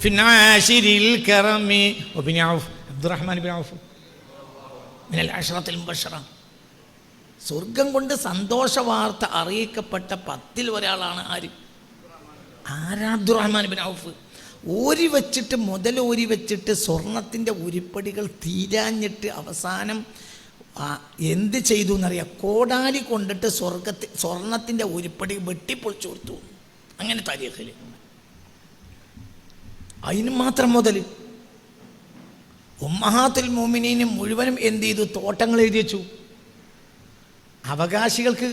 ഫിനാശിരിൽ കറമി വബിൻ ഔഫ്, Abdulrahman bin ഔഫ് മിനൽ അശ്റത്തിൽ മുബശ്ശറ. സ്വർഗം കൊണ്ട് സന്തോഷ വാർത്ത അറിയിക്കപ്പെട്ട 10 ഒരാളാണ് ആര്? അബ്ദുറഹ്മാൻ ബിൻ ഔഫ്. ഓരി വെച്ചിട്ട് മുതലോരി വെച്ചിട്ട് സ്വർണത്തിൻ്റെ ഉരുപ്പടികൾ തീരാഞ്ഞിട്ട് അവസാനം എന്ത് ചെയ്തു എന്നറിയാം? കോടാലി കൊണ്ടിട്ട് സ്വർണത്തിൻ്റെ ഉരുപ്പടി വെട്ടിപ്പൊളിച്ചു കൊടുത്തു. അങ്ങനെ താരീഖിൽ അതിന് മാത്രം മുതൽ. ഉമ്മഹാത്തുൽ മുഅ്മിനീൻ മുഴുവനും എന്ത് ചെയ്തു? തോട്ടങ്ങൾ എഴുതി വെച്ചു. അവകാശികൾക്ക്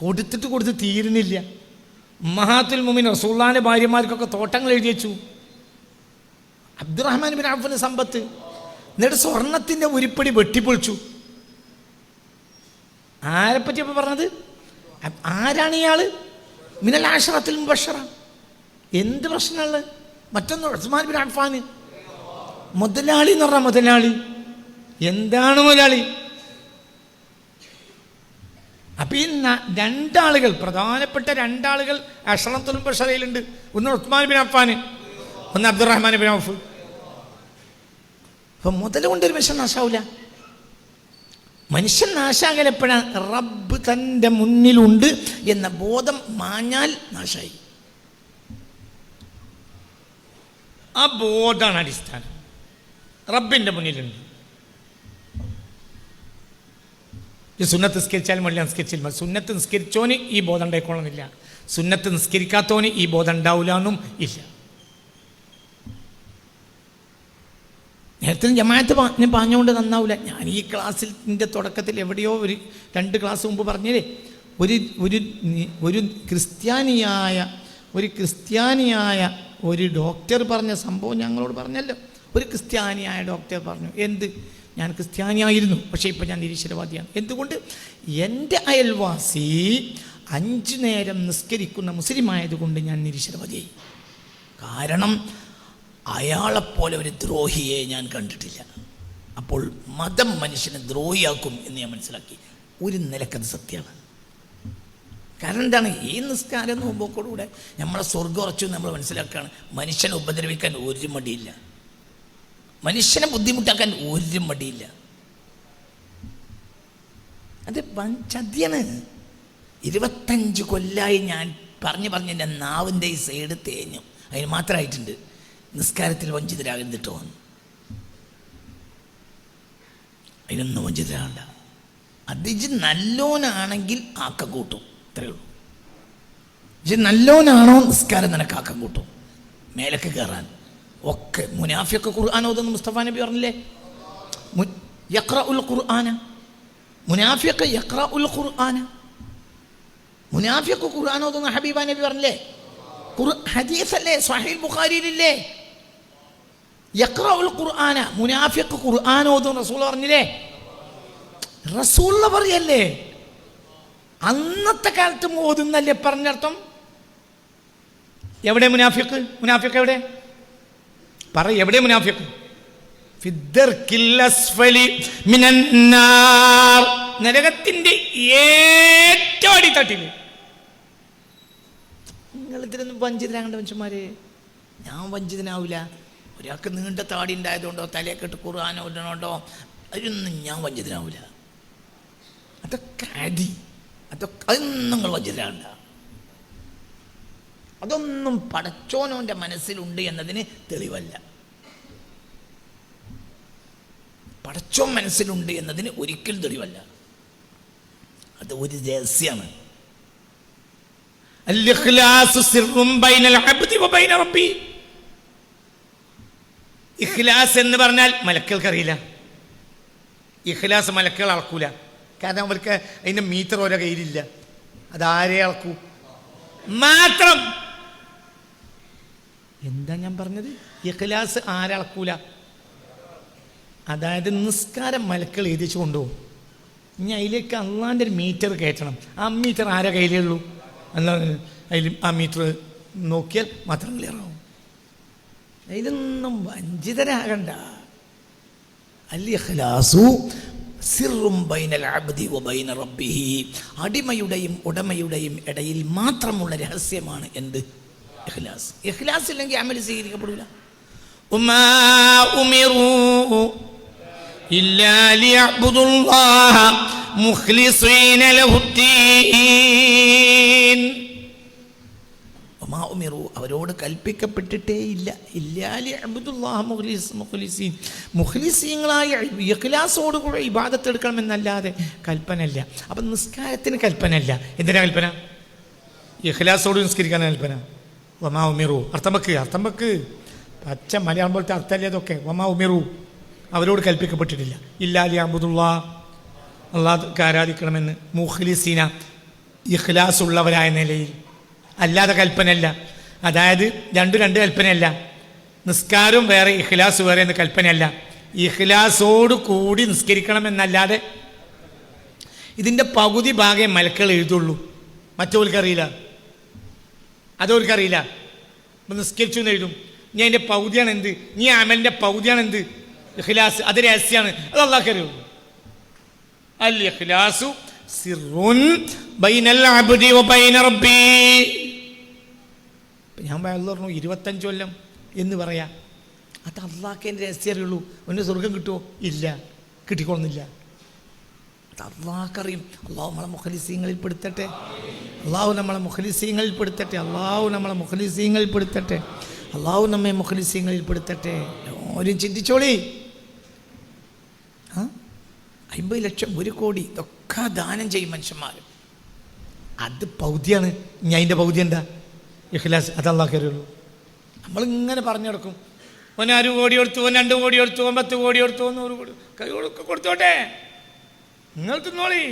കൊടുത്തിട്ട് തീരുന്നില്ല. ഉമ്മഹാത്തുൽ മുഅ്മിനീൻ റസൂലുള്ളാഹിന്റെ ഭാര്യമാർക്കൊക്കെ തോട്ടങ്ങൾ എഴുതി വെച്ചു. അബ്ദുറഹ്മാൻ ബിൻ ഔഫിന് സമ്പത്ത്. എന്നിട്ട് സ്വർണത്തിൻ്റെ ഉരുപ്പടി വെട്ടിപ്പൊളിച്ചു. ആരെപ്പറ്റി അപ്പോൾ പറഞ്ഞത്? ആരാണ് ഇയാള്? മിനൽ അശ്റത്തിൽ മുബശ്ശറ. എന്ത് പ്രശ്നമുള്ളത്? മറ്റൊന്ന് ഉസ്മാൻ ബിൻ അഫ്ഫാൻ, മുതലാളി എന്ന് പറഞ്ഞാൽ മുതലാളി. എന്താണ് മുതലാളി? അപ്പം ഈ 2 ആളുകൾ, പ്രധാനപ്പെട്ട 2 ആളുകൾ അശ്റത്തുൽ മുബശ്ശറയിലുണ്ട്. ഒന്ന് ഉസ്മാൻ ബിൻ അഫ്ഫാൻ, ഒന്ന് അബ്ദുറഹ്മാൻ ബിൻ ഔഫ്. അപ്പം മുതൽ കൊണ്ടൊരു മനുഷ്യൻ നാശാവില്ല. മനുഷ്യൻ നാശാകലപ്പെടാൻ റബ്ബ് തൻ്റെ മുന്നിലുണ്ട് എന്ന ബോധം മാഞ്ഞാൽ നാശായി. ആ ബോധമാണ് അടിസ്ഥാനം. റബ്ബിൻ്റെ മുന്നിലുണ്ട്. ഈ സുന്നത്ത് നിസ്കരിച്ചാലും മള്ളി നിസ്കരിച്ചില്ല. സുന്നത്ത് നിസ്കരിച്ചോന് ഈ ബോധം ഉണ്ടായിക്കൊള്ളുന്നില്ല, സുന്നത്ത് നിസ്കരിക്കാത്തവന് ഈ ബോധം ഉണ്ടാവില്ല എന്നും ഇല്ല. നേരത്തെ ജമാഅത്ത് ഞാൻ പറഞ്ഞുകൊണ്ട് നന്നാവില്ല. ഞാൻ ഈ ക്ലാസ്സിൻ്റെ തുടക്കത്തിൽ എവിടെയോ ഒരു 2 ക്ലാസ് മുമ്പ് പറഞ്ഞില്ലേ, ഒരു ക്രിസ്ത്യാനിയായ ഒരു ഡോക്ടർ പറഞ്ഞ സംഭവം ഞങ്ങളോട് പറഞ്ഞല്ലോ. ഒരു ക്രിസ്ത്യാനിയായ ഡോക്ടർ പറഞ്ഞു, എന്ത്, ഞാൻ ക്രിസ്ത്യാനിയായിരുന്നു, പക്ഷേ ഇപ്പോൾ ഞാൻ നിരീശ്വരവാദിയാണ്. എന്തുകൊണ്ട്? എൻ്റെ അയൽവാസി 5 നേരം നിസ്കരിക്കുന്ന മുസ്ലിം ആയതുകൊണ്ട് ഞാൻ നിരീശ്വരവാദിയായി. കാരണം അയാളെപ്പോലെ ഒരു ദ്രോഹിയെ ഞാൻ കണ്ടിട്ടില്ല. അപ്പോൾ മതം മനുഷ്യനെ ദ്രോഹിയാക്കും എന്ന് ഞാൻ മനസ്സിലാക്കി. ഒരു നിലക്കത് സത്യമാണ്. കാരണം എന്താണ്? ഈ നിസ്കാരം നോമ്പോക്കോടുകൂടെ നമ്മളെ സ്വർഗ്ഗം ഉറച്ചു നമ്മൾ മനസ്സിലാക്കുകയാണ്. മനുഷ്യനെ ഉപദ്രവിക്കാൻ ഒരു മടിയില്ല, മനുഷ്യനെ ബുദ്ധിമുട്ടാക്കാൻ ഒരു മടിയില്ല. അത് ചതിയാണ്. 25 കൊല്ലായി ഞാൻ പറഞ്ഞ് എൻ്റെ നാവിൻ്റെ ഈ സൈഡ് തേഞ്ഞു. അതിന് മാത്രമായിട്ടുണ്ട്. നിസ്കാരത്തിൽ വഞ്ചിതരാകുന്നിട്ടോ, അതിനൊന്നും വഞ്ചിതരാകണ്ട. അത് ഇജ് നല്ലോനാണെങ്കിൽ ആക്കം കൂട്ടും, അത്രയേ ഉള്ളൂ. ഇജ് നല്ലോനാണോ നിസ്കാരം നിനക്ക് ആക്കം കൂട്ടും, മേലക്ക് കയറാൻ ഒക്കെ. മുനാഫിയൊക്കെ ഖുർആൻ ഓതുന്നു. മുസ്തഫ നബി പറഞ്ഞില്ലേ, യഖ്റഉൽ ഖുർആന. മുനാഫിയൊക്കെ യഖ്റഉൽ ഖുർആന. മുനാഫിയൊക്കെ ഖുർആൻ ഓതുന്നു ഹബീബ നബി പറഞ്ഞില്ലേ? ഹദീസല്ലേ, സ്വഹീഹ് ബുഖാരിയിലില്ലേ? യഖ്റഉൽ ഖുർആന. മുനാഫിഖ് ഖുർആൻ ഓതും റസൂൽ പറഞ്ഞില്ലേ? റസൂൽ പറയല്ലേ, അന്നത്തെ കാലത്ത് ഓതുന്നല്ലേ പറഞ്ഞർത്ഥം. എവിടെ മുനാഫിഖ്? മുനാഫിഖ് എവിടെ? പറ, എവിടെ മുനാഫിഖ്? ഫിദ്ദർക്കിൽ അസ്ഫലി മിനൻ നാർ. നരകത്തിന്റെ ഏറ്റവും അടിത്തട്ടിൽ. നിങ്ങൾ ഇതിലൊന്നും വഞ്ചിതരാകേണ്ട മനുഷ്യന്മാരെ. ഞാൻ വഞ്ചിതനാവില്ല. ഒരാൾക്ക് നീണ്ട താടി ഉണ്ടായതുകൊണ്ടോ തലയെക്കെട്ട് ഖുർആൻ ഓതണോണ്ടോ അതിനൊന്നും ഞാൻ വഞ്ചിതനാവില്ല. അതൊക്കെ അതൊന്നും നിങ്ങൾ വഞ്ചിതരാകണ്ട. അതൊന്നും പടച്ചോനോൻ്റെ മനസ്സിലുണ്ട് എന്നതിന് തെളിവല്ല. പടച്ചോൻ മനസ്സിലുണ്ട് എന്നതിന് ഒരിക്കലും തെളിവല്ല. അത് ഒരു രഹസ്യമാണ്. ഇഖ്ലാസ് എന്ന് പറഞ്ഞാൽ മലക്കുകൾക്കറിയില്ല. ഇഖ്ലാസ് മലക്കുകൾ അളക്കൂല. കാരണം അവർക്ക് അതിൻ്റെ മീറ്റർ ഓരോ കയ്യിലില്ല. അതാരെ അളക്കൂ മാത്രം. എന്താ ഞാൻ പറഞ്ഞത്? ഇഖ്ലാസ് ആരളക്കൂല. അതായത് നിസ്കാരം മലക്കൾ എഴുതിച്ചു കൊണ്ടുപോകും. ഇനി അതിലേക്ക് അള്ളാൻ്റെ ഒരു മീറ്റർ കയറ്റണം. ആ മീറ്റർ ആരെ കയ്യിലേ ഉള്ളൂ? അല്ലാ, അതിൽ ആ മീറ്റർ നോക്കിയാൽ മാത്രം ക്ലിയർ ആവും. ഇതൊന്നും വഞ്ചിതരാകണ്ട. അൽ ഇഖ്ലാസു സിറും ബൈനൽ അബ്ദി വബൈന റബ്ബിഹി. അടിമയുടെയും ഉടമയുടെയും ഇടയിൽ മാത്രമുള്ള രഹസ്യമാണ് എന്ത്? ഇഖ്ലാസ്. ഇഖ്ലാസ് ഇല്ലെങ്കിൽ അമൽ സ്വീകരിക്കപ്പെടില്ല. വമാ ഉമിറൂ ഇല്ലാ ലിയഅ്ബുദുല്ലാഹ മുഖ്ലിസീന ലഹുദ്ദീൻ. വമാ ഉമിറൂ, അവരോട് കൽപ്പിക്കപ്പെട്ടിട്ടേ ഇല്ല, ഇല്ലാ ലിയഅ്ബുദുല്ലാഹ മുഖ്ലിസീൻ, മുഖ്ലിസീങ്ങളായ ഇഖ്ലാസോടുകൂടി ഇബാദത്ത് എടുക്കണമെന്നല്ലാതെ കൽപ്പനല്ല. അപ്പം നിസ്കാരത്തിന് കൽപ്പനല്ല. എന്തിനാ കൽപ്പന? ഇഖ്ലാസോട് നിസ്കരിക്കാനാണ് കൽപ്പന. വമാ ഉമിറൂ, അർത്ഥം വെക്ക് പച്ച മലയാളം പോലത്തെ അർത്ഥമല്ലേ അതൊക്കെ. വമാ ഉമിറൂ, അവരോട് കൽപ്പിക്കപ്പെട്ടിട്ടില്ല. ഇല്ലാ ലിയഅ്ബുദുല്ലാഹ്, അള്ളാഹ്ക്ക് ആരാധിക്കണമെന്ന്, മുഖ്ലിസീന, ഇഖ്ലാസ് ഉള്ളവരായ നിലയിൽ, അല്ലാതെ കൽപ്പനയല്ല. അതായത് രണ്ട് കൽപ്പനയല്ല. നിസ്കാരം വേറെ ഇഖ്ലാസ് വേറെ എന്ന് കൽപ്പനയല്ല. ഇഖ്ലാസോട് കൂടി നിസ്കരിക്കണമെന്നല്ലാതെ ഇതിൻ്റെ പകുതി ഭാഗം മലക്കൾ എഴുതുള്ളൂ, മറ്റവർക്കറിയില്ല. അതവർക്കറിയില്ല. ഇപ്പം നിസ്കരിച്ചു എന്ന് എഴുതും, നീ അതിൻ്റെ പകുതിയാണ് എന്ത്, നീ അമലിൻ്റെ പകുതിയാണ് എന്ത്, ഇഖ്ലാസ്. അത് രഹസ്യമാണ്, അത് അള്ളാഹ്ക്ക് അറിയുള്ളൂ. അൽ ഇഖ്ലാസു സിർറുൻ ബൈനൽ അബ്ദി വബൈന റബ്ബി. ഞാൻ പറഞ്ഞു 25 കൊല്ലം എന്ന് പറയാം, അത് അള്ളാഹ്ക്ക് എൻ്റെ രഹസ്യം അറിയുള്ളൂ. ഒന്ന് സ്വർഗം കിട്ടുമോ? ഇല്ല, കിട്ടിക്കൊള്ളുന്നില്ല. അത് അള്ളാഹ്ക്കറിയും. അള്ളാഹു നമ്മളെ മുഖ്ലിസീങ്ങളിൽ പെടുത്തട്ടെ. അള്ളാഹു നമ്മളെ മുഖ്ലിസീങ്ങളിൽ പെടുത്തട്ടെ. അള്ളാഹു നമ്മളെ മുഖ്ലിസീങ്ങളിൽ പെടുത്തട്ടെ. അള്ളാഹു നമ്മെ മുഖ്ലിസീങ്ങളിൽ പെടുത്തട്ടെ. എല്ലാവരും ചിന്തിച്ചോളി. 50 ലക്ഷം, 1 കോടി, ഇതൊക്കെ ദാനം ചെയ്യും മനുഷ്യന്മാർ. അത് പൗതിയാണ്. ഇനി അതിൻ്റെ പൗതി എന്താ? ഇഖ്ലാസ്. അത് അള്ളാഹ്ക്ക് അറിയുള്ളൂ. നമ്മളിങ്ങനെ പറഞ്ഞു നടക്കും, ഓൻ 1 കോടി കൊടുത്തു, ഓൻ 2 കോടി കൊടുത്തു, ഓൻ 10 കോടി കൊടുത്തു, 100 കോടി, കൈ കൊടുത്തോട്ടെ, നിങ്ങൾ തിന്നോളി.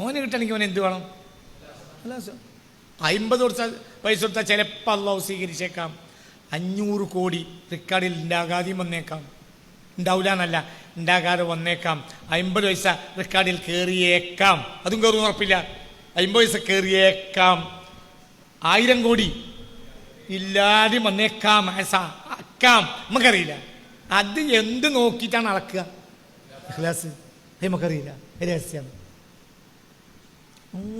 ഓന് കിട്ടണമെങ്കിൽ ഓൻ എന്ത് വേണം? 50 കൊടുത്താൽ പൈസ കൊടുത്താൽ ചിലപ്പോൾ അള്ളാഹു സ്വീകരിച്ചേക്കാം. 500 കോടി റെക്കോർഡിൽ ഉണ്ടാകാതെയും വന്നേക്കാം. ഉണ്ടാവില്ല എന്നല്ല, ഉണ്ടാകാതെ വന്നേക്കാം. 50 പൈസ റെക്കോർഡിൽ കയറിയേക്കാം. അതും കയറും ഉറപ്പില്ല. 50 പൈസ കയറിയേക്കാം. 1000 കോടി ഇല്ലാതെ വന്നേക്കാം. ആക്കാം, നമുക്കറിയില്ല. അത് എന്ത് നോക്കിയിട്ടാണ് അളക്കുക? ഇഖ്ലാസ്. അത് നമുക്കറിയില്ല, രഹസ്യമാണ്.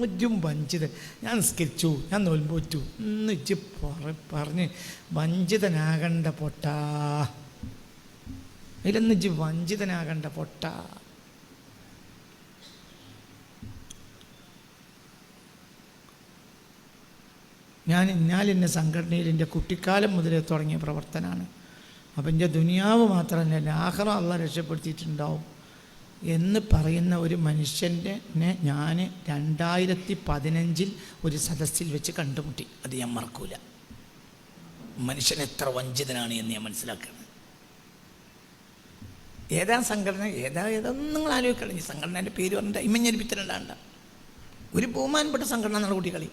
ഒരു വഞ്ചിതൻ. ഞാൻ നിസ്കരിച്ചു, ഞാൻ നോൽമ്പോറ്റു എന്ന് ഇജ്ജ് പറഞ്ഞ് വഞ്ചിതനാകണ്ട പൊട്ടാ. അതിലൊന്ന് ഇജ്ജ് വഞ്ചിതനാകണ്ട പൊട്ടാ. ഞാൻ ഇന്നാലിൻ്റെ സംഘടനയിൽ എൻ്റെ കുട്ടിക്കാലം മുതലേ തുടങ്ങിയ പ്രവർത്തനമാണ്. അപ്പം എൻ്റെ ദുനിയാവ് മാത്രമല്ല, ആഖിറ അള്ളാഹ് രക്ഷപ്പെടുത്തിയിട്ടുണ്ടാവും എന്ന് പറയുന്ന ഒരു മനുഷ്യനെ ഞാൻ 2015 ഒരു സദസ്സിൽ വെച്ച് കണ്ടുമുട്ടി. അത് ഞാൻ മറക്കൂല. മനുഷ്യൻ എത്ര വഞ്ചിതനാണ് എന്ന് ഞാൻ മനസ്സിലാക്കുകയാണ്. ഏതാ സംഘടന, ഏതൊന്നും നിങ്ങൾ ആലോചിക്കണം. ഈ സംഘടനേൻ്റെ പേര് പറഞ്ഞിട്ട് ഇമ്മഞ്ഞരിപ്പിത്തരണ്ടാണ്ട ഒരു ബഹുമാനപ്പെട്ട സംഘടന എന്നുള്ള കുട്ടികളി.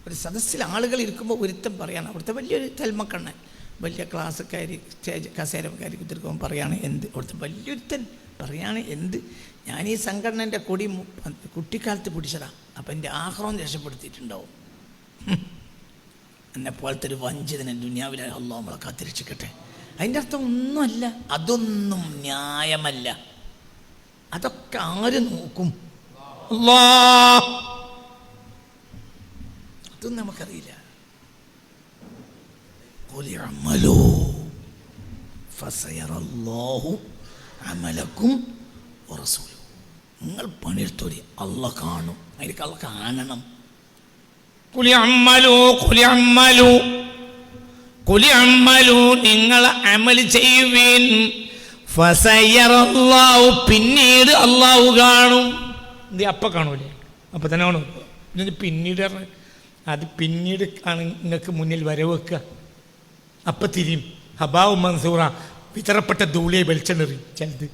ഒരു സദസ്സിൽ ആളുകൾ ഇരിക്കുമ്പോൾ ഒരുത്തം പറയാണ്, അവിടുത്തെ വലിയൊരു തൽമക്കണ്ണൻ, വലിയ ക്ലാസ്സുകാർ, സ്റ്റേജ് കസേരക്കാർ കുത്തിരിക്കുമ്പോൾ പറയാണ് എന്ത്, അവിടുത്തെ വലിയൊരുത്തൻ പറയാണ് എന്ത്, ഞാൻ ഈ സംഘടനൻ്റെ കൊടി കുട്ടിക്കാലത്ത് പിടിച്ചതാണ്, അപ്പം എൻ്റെ ആഹ്റം രക്ഷപ്പെടുത്തിയിട്ടുണ്ടാവും. എന്നെ പോലത്തെ ഒരു വഞ്ചിതനെ ദുനിയാവിലെ അല്ലാഹു നമ്മളെ കാത്തിരക്ഷിക്കട്ടെ. അതിൻ്റെ അർത്ഥം ഒന്നുമല്ല, അതൊന്നും ന്യായമല്ല. അതൊക്കെ ആര് നോക്കും? അല്ലാഹ്. അതൊന്നും നമുക്കറിയില്ല. ഖുൽ അമലൂ ഫസയറല്ലാഹു അമലക്കും വറസൂലുഹു. നിങ്ങൾ പണിയെടുത്തോടി, അല്ലാഹ് കാണും. അതിലേക്ക് അല്ലാഹ് കാണണം. ഖുൽ അമലൂ, ഖുൽ അമലൂ, ഖുൽ അമലൂ, നിങ്ങൾ അമൽ ചെയ്യുവിൻ. ഫസയറല്ലാഹു, പിന്നീട് അല്ലാഹു കാണും. ഇത് അപ്പം കാണൂലേ? അപ്പം തന്നെ കാണും. പിന്നെ പിന്നീട് പറഞ്ഞ അത് പിന്നീട് ആണ് നിങ്ങൾക്ക് മുന്നിൽ വരവെക്കുക. അപ്പം തിരിയും. ഹബാവു മൻസൂറ, വിതറപ്പെട്ട ധൂളിയെ വെളിച്ചെണ്ണറി ചിലത്.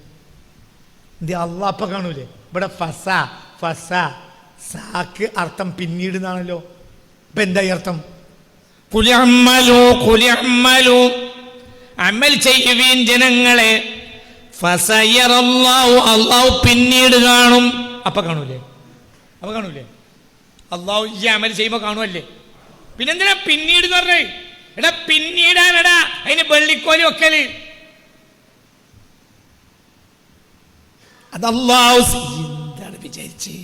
ഇത് അള്ളാഹ് അപ്പം കാണൂലേ? ഇവിടെ ഫസ ഫസ സാക്ക് അർത്ഥം പിന്നീട് എന്നാണല്ലോ. ഇപ്പം എന്തായി അർത്ഥം? ഖുൽ അമലൂ, ഖുൽ അമലൂ, അമൽ ചെയ്യുവീൻ ജനങ്ങളെ. ഫസയറല്ലാഹു, അള്ളാഹു പിന്നീട് കാണും. അപ്പം കാണൂലേ? അപ്പം കാണൂലേ? അള്ളാഹു ഈ അമൽ ചെയ്യുമ്പോൾ കാണുമല്ലേ? പിന്നെന്തിനാ പിന്നീട് എന്ന് പറഞ്ഞേ? എടാ പിന്നീടാണെടാ അതിന് വെള്ളിക്കോലി വെക്കല്. അത് അള്ളാഹു എന്താണ് വിചാരിച്ച്?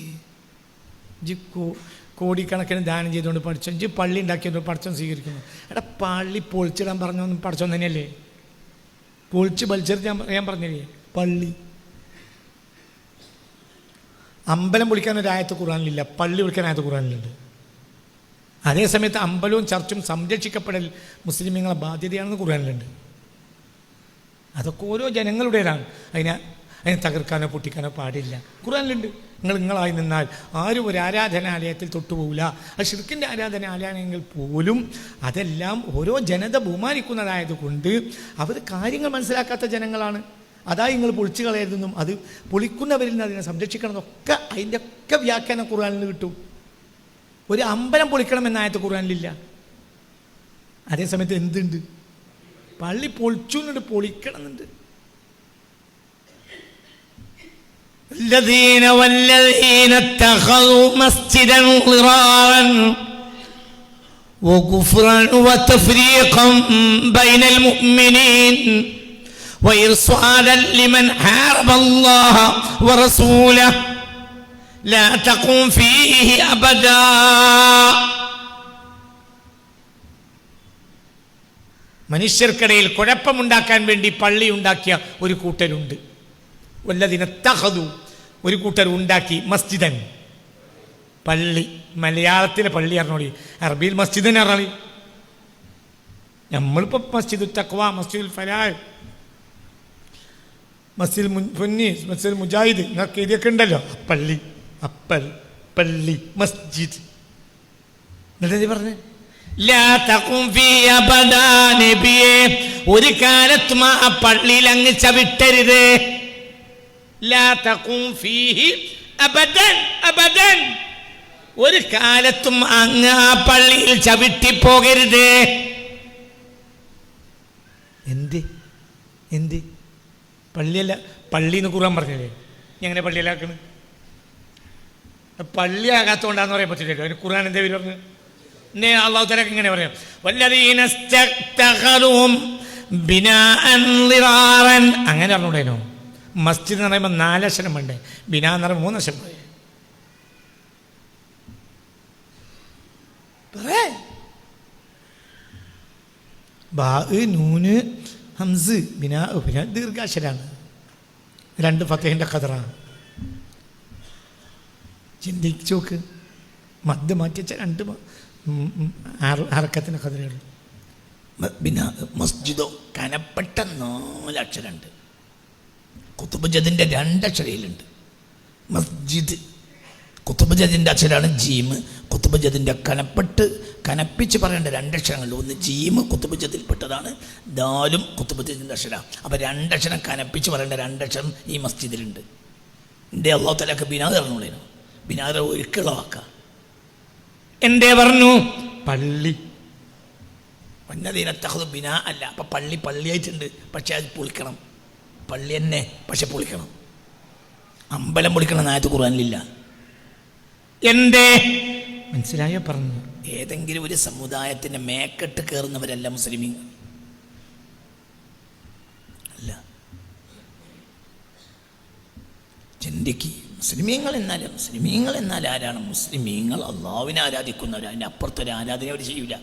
കോടിക്കണക്കിന് ദാനം ചെയ്തുകൊണ്ട് പഠിച്ചു പള്ളി ഉണ്ടാക്കിയതുകൊണ്ട് പഠിച്ചോൻ സ്വീകരിക്കുന്നു. എടാ പള്ളി പൊളിച്ചിടാൻ പറഞ്ഞൊന്നും പഠിച്ചോൻ തന്നെയല്ലേ? പൊളിച്ച് വലിച്ചെടുത്ത് ഞാൻ പറഞ്ഞില്ലേ? പള്ളി അമ്പലം പൊളിക്കാൻ ഒരു ആയത്ത് ഖുർആനിലില്ല, പള്ളി പൊളിക്കാൻ ആയത്ത് ഖുർആനിലുണ്ട്. അതേസമയത്ത് അമ്പലവും ചർച്ചും സംരക്ഷിക്കപ്പെടൽ മുസ്ലിമീങ്ങളെ ബാധ്യതയാണെന്ന് ഖുർആനിലുണ്ട്. അതൊക്കെ ഓരോ ജനങ്ങളുടേതാണ്. അതിനെ തകർക്കാനോ പൊട്ടിക്കാനോ പാടില്ല, ഖുർആനിലുണ്ട്. നിങ്ങളായി നിന്നാൽ ആരും ഒരു ആരാധനാലയത്തിൽ തൊട്ടുപോകില്ല. അത് ശിർക്കിൻ്റെ ആരാധനാലയമാണെങ്കിൽ പോലും അതെല്ലാം ഓരോ ജനത ബഹുമാനിക്കുന്നതായതുകൊണ്ട് അവർ കാര്യങ്ങൾ മനസ്സിലാക്കാത്ത ജനങ്ങളാണ്. അതായി നിങ്ങൾ പൊളിച്ചു കളയരുതെന്നും അത് പൊളിക്കുന്നവരിൽ നിന്ന് അതിനെ സംരക്ഷിക്കണം എന്നൊക്കെ അതിൻ്റെ ഒക്കെ വ്യാഖ്യാനം ഖുർആനിൽ കിട്ടും. ഒരു അമ്പലം പൊളിക്കണം എന്നായത്ത് ഖുർആനിലില്ല. അതേസമയത്ത് എന്തുണ്ട്? പള്ളി പൊളിച്ചു എന്നുണ്ട്, പൊളിക്കണം എന്നുണ്ട്. والذين اتخذوا مسجدا ضرارا وكفرا وتفريقا بين المؤمنين وإرصادا لمن حارب الله ورسوله لا تقم فيه أبدا. മനുഷ്യർക്കിടയിൽ കുഴപ്പമുണ്ടാക്കാൻ വേണ്ടി പള്ളി ഉണ്ടാക്കിയ ഒരു കൂട്ടരുണ്ട്. വല്ലതിനെ തഹദു, ഒരു കൂട്ടർ ഉണ്ടാക്കി മസ്ജിദൻ, പള്ളി. മലയാളത്തിലെ പള്ളി അറിഞ്ഞോളി, അറബിയിൽ മസ്ജിദൻ അറിഞ്ഞോളി. നമ്മളിപ്പോൾ മസ്ജിദുൽ തഖ്വ, മസ്ജിദുൽ ഫലാഹ്, മസ്ജിദുൽ മുന്നീസ്, മസ്ജിദുൽ മുജാഹിദ് എന്നൊക്കെ ഇതൊക്കെ ഉണ്ടല്ലോ. പള്ളി, അപ്പൽ, പള്ളി, മസ്ജിദ്. എന്നിട്ട് പറഞ്ഞേ ലാ തഖും ഫീ അബദാ, നബിയേ ഒരു കാലത്തും ആ പള്ളിയിൽ അങ്ങ് ചവിട്ടരുത്. ലാ തഖും ഫീഹി അബദൻ, അബദൻ ഒരു കാലത്തും അങ്ങ് ആ പള്ളിയിൽ ചവിട്ടിപ്പോകരുത്. എന്ത് പള്ളിയല്ല, പള്ളിന്ന് ഖുർആൻ പറഞ്ഞല്ലേ? എങ്ങനെ പള്ളിയിലാക്കണ്? പള്ളിയാകാത്തോണ്ടാന്ന് പറയാൻ പറ്റില്ലല്ലോ. അതിന് ഖുർആൻ എന്താ പേര് പറഞ്ഞു? അള്ളാഹു തആല ഇങ്ങനെ പറയാം, വല്ലദീന ഇസ്തഖറുഹും ബിനാഅൻ ളിറാറൻ. അങ്ങനെ പറഞ്ഞൂടേനോ? മസ്ജിദ് എന്ന് പറയുമ്പോൾ 4 അക്ഷരം വേണ്ടേ? ബിനാ എന്ന് പറയുമ്പോൾ 3 അക്ഷരം പറയേ. ബാ നൂന് ഹംസ് ബിനാ, പിന്നെ ദീർഘാക്ഷരാണ്. 2 ഫത്തഹിൻ്റെ ഖദറാണ്. ചിന്തിച്ചു നോക്ക്, മദ് മാറ്റിച്ച 2 ഹറക്കത്തിൻ്റെ ഖദറുകൾ. ബിനാ മസ്ജിദോ കനപ്പെട്ട 4 അക്ഷരമുണ്ട്. കുത്തുബുജദിൻ്റെ 2 അക്ഷരയിലുണ്ട്. മസ്ജിദ് കുത്തുബുജദിൻ്റെ അക്ഷരമാണ് ജീം. കുത്തുബുജദിൻ്റെ കനപ്പിച്ച് പറയേണ്ട 2 അക്ഷരങ്ങളുണ്ട്. ഒന്ന് ജീം കുത്തുബുജദിൽപ്പെട്ടതാണ്, ദാലും കുത്തുബുജദിൻ്റെ അക്ഷരം. അപ്പോൾ 2 അക്ഷരം കനപ്പിച്ച് പറയേണ്ട 2 അക്ഷരം ഈ മസ്ജിദിലുണ്ട്. എൻ്റെ അള്ളാഹു തആലക്ക് ബിനാ പറഞ്ഞോളേനു. ബിനാ ഒഴുക്കുള്ള വാക്ക. എന്തേ പറഞ്ഞു? പള്ളി. വന്നതിനത്തഹദു ബിനാ അല്ല. അപ്പം പള്ളിയായിട്ടുണ്ട്, പക്ഷെ അത് പൊളിക്കണം. പള്ളി തന്നെ, പക്ഷെ പൊളിക്കണം. അമ്പലം പൊളിക്കണം എന്നായത്ത് ഖുർആനിലില്ല. എന്തേ? മനസ്സിലായോ? പറഞ്ഞു. ഏതെങ്കിലും ഒരു സമുദായത്തിൻ്റെ മേക്കെട്ട് കയറുന്നവരല്ല മുസ്ലിമീങ്ങൾ, അല്ല. ചിന്തിക്ക്, മുസ്ലിമീങ്ങൾ എന്നാൽ ആരാണ്? മുസ്ലിമീങ്ങൾ അള്ളാഹുവിനെ ആരാധിക്കുന്നവർ. അതിൻ്റെ അപ്പുറത്തൊരു ആരാധന അവർ ചെയ്യില്ല.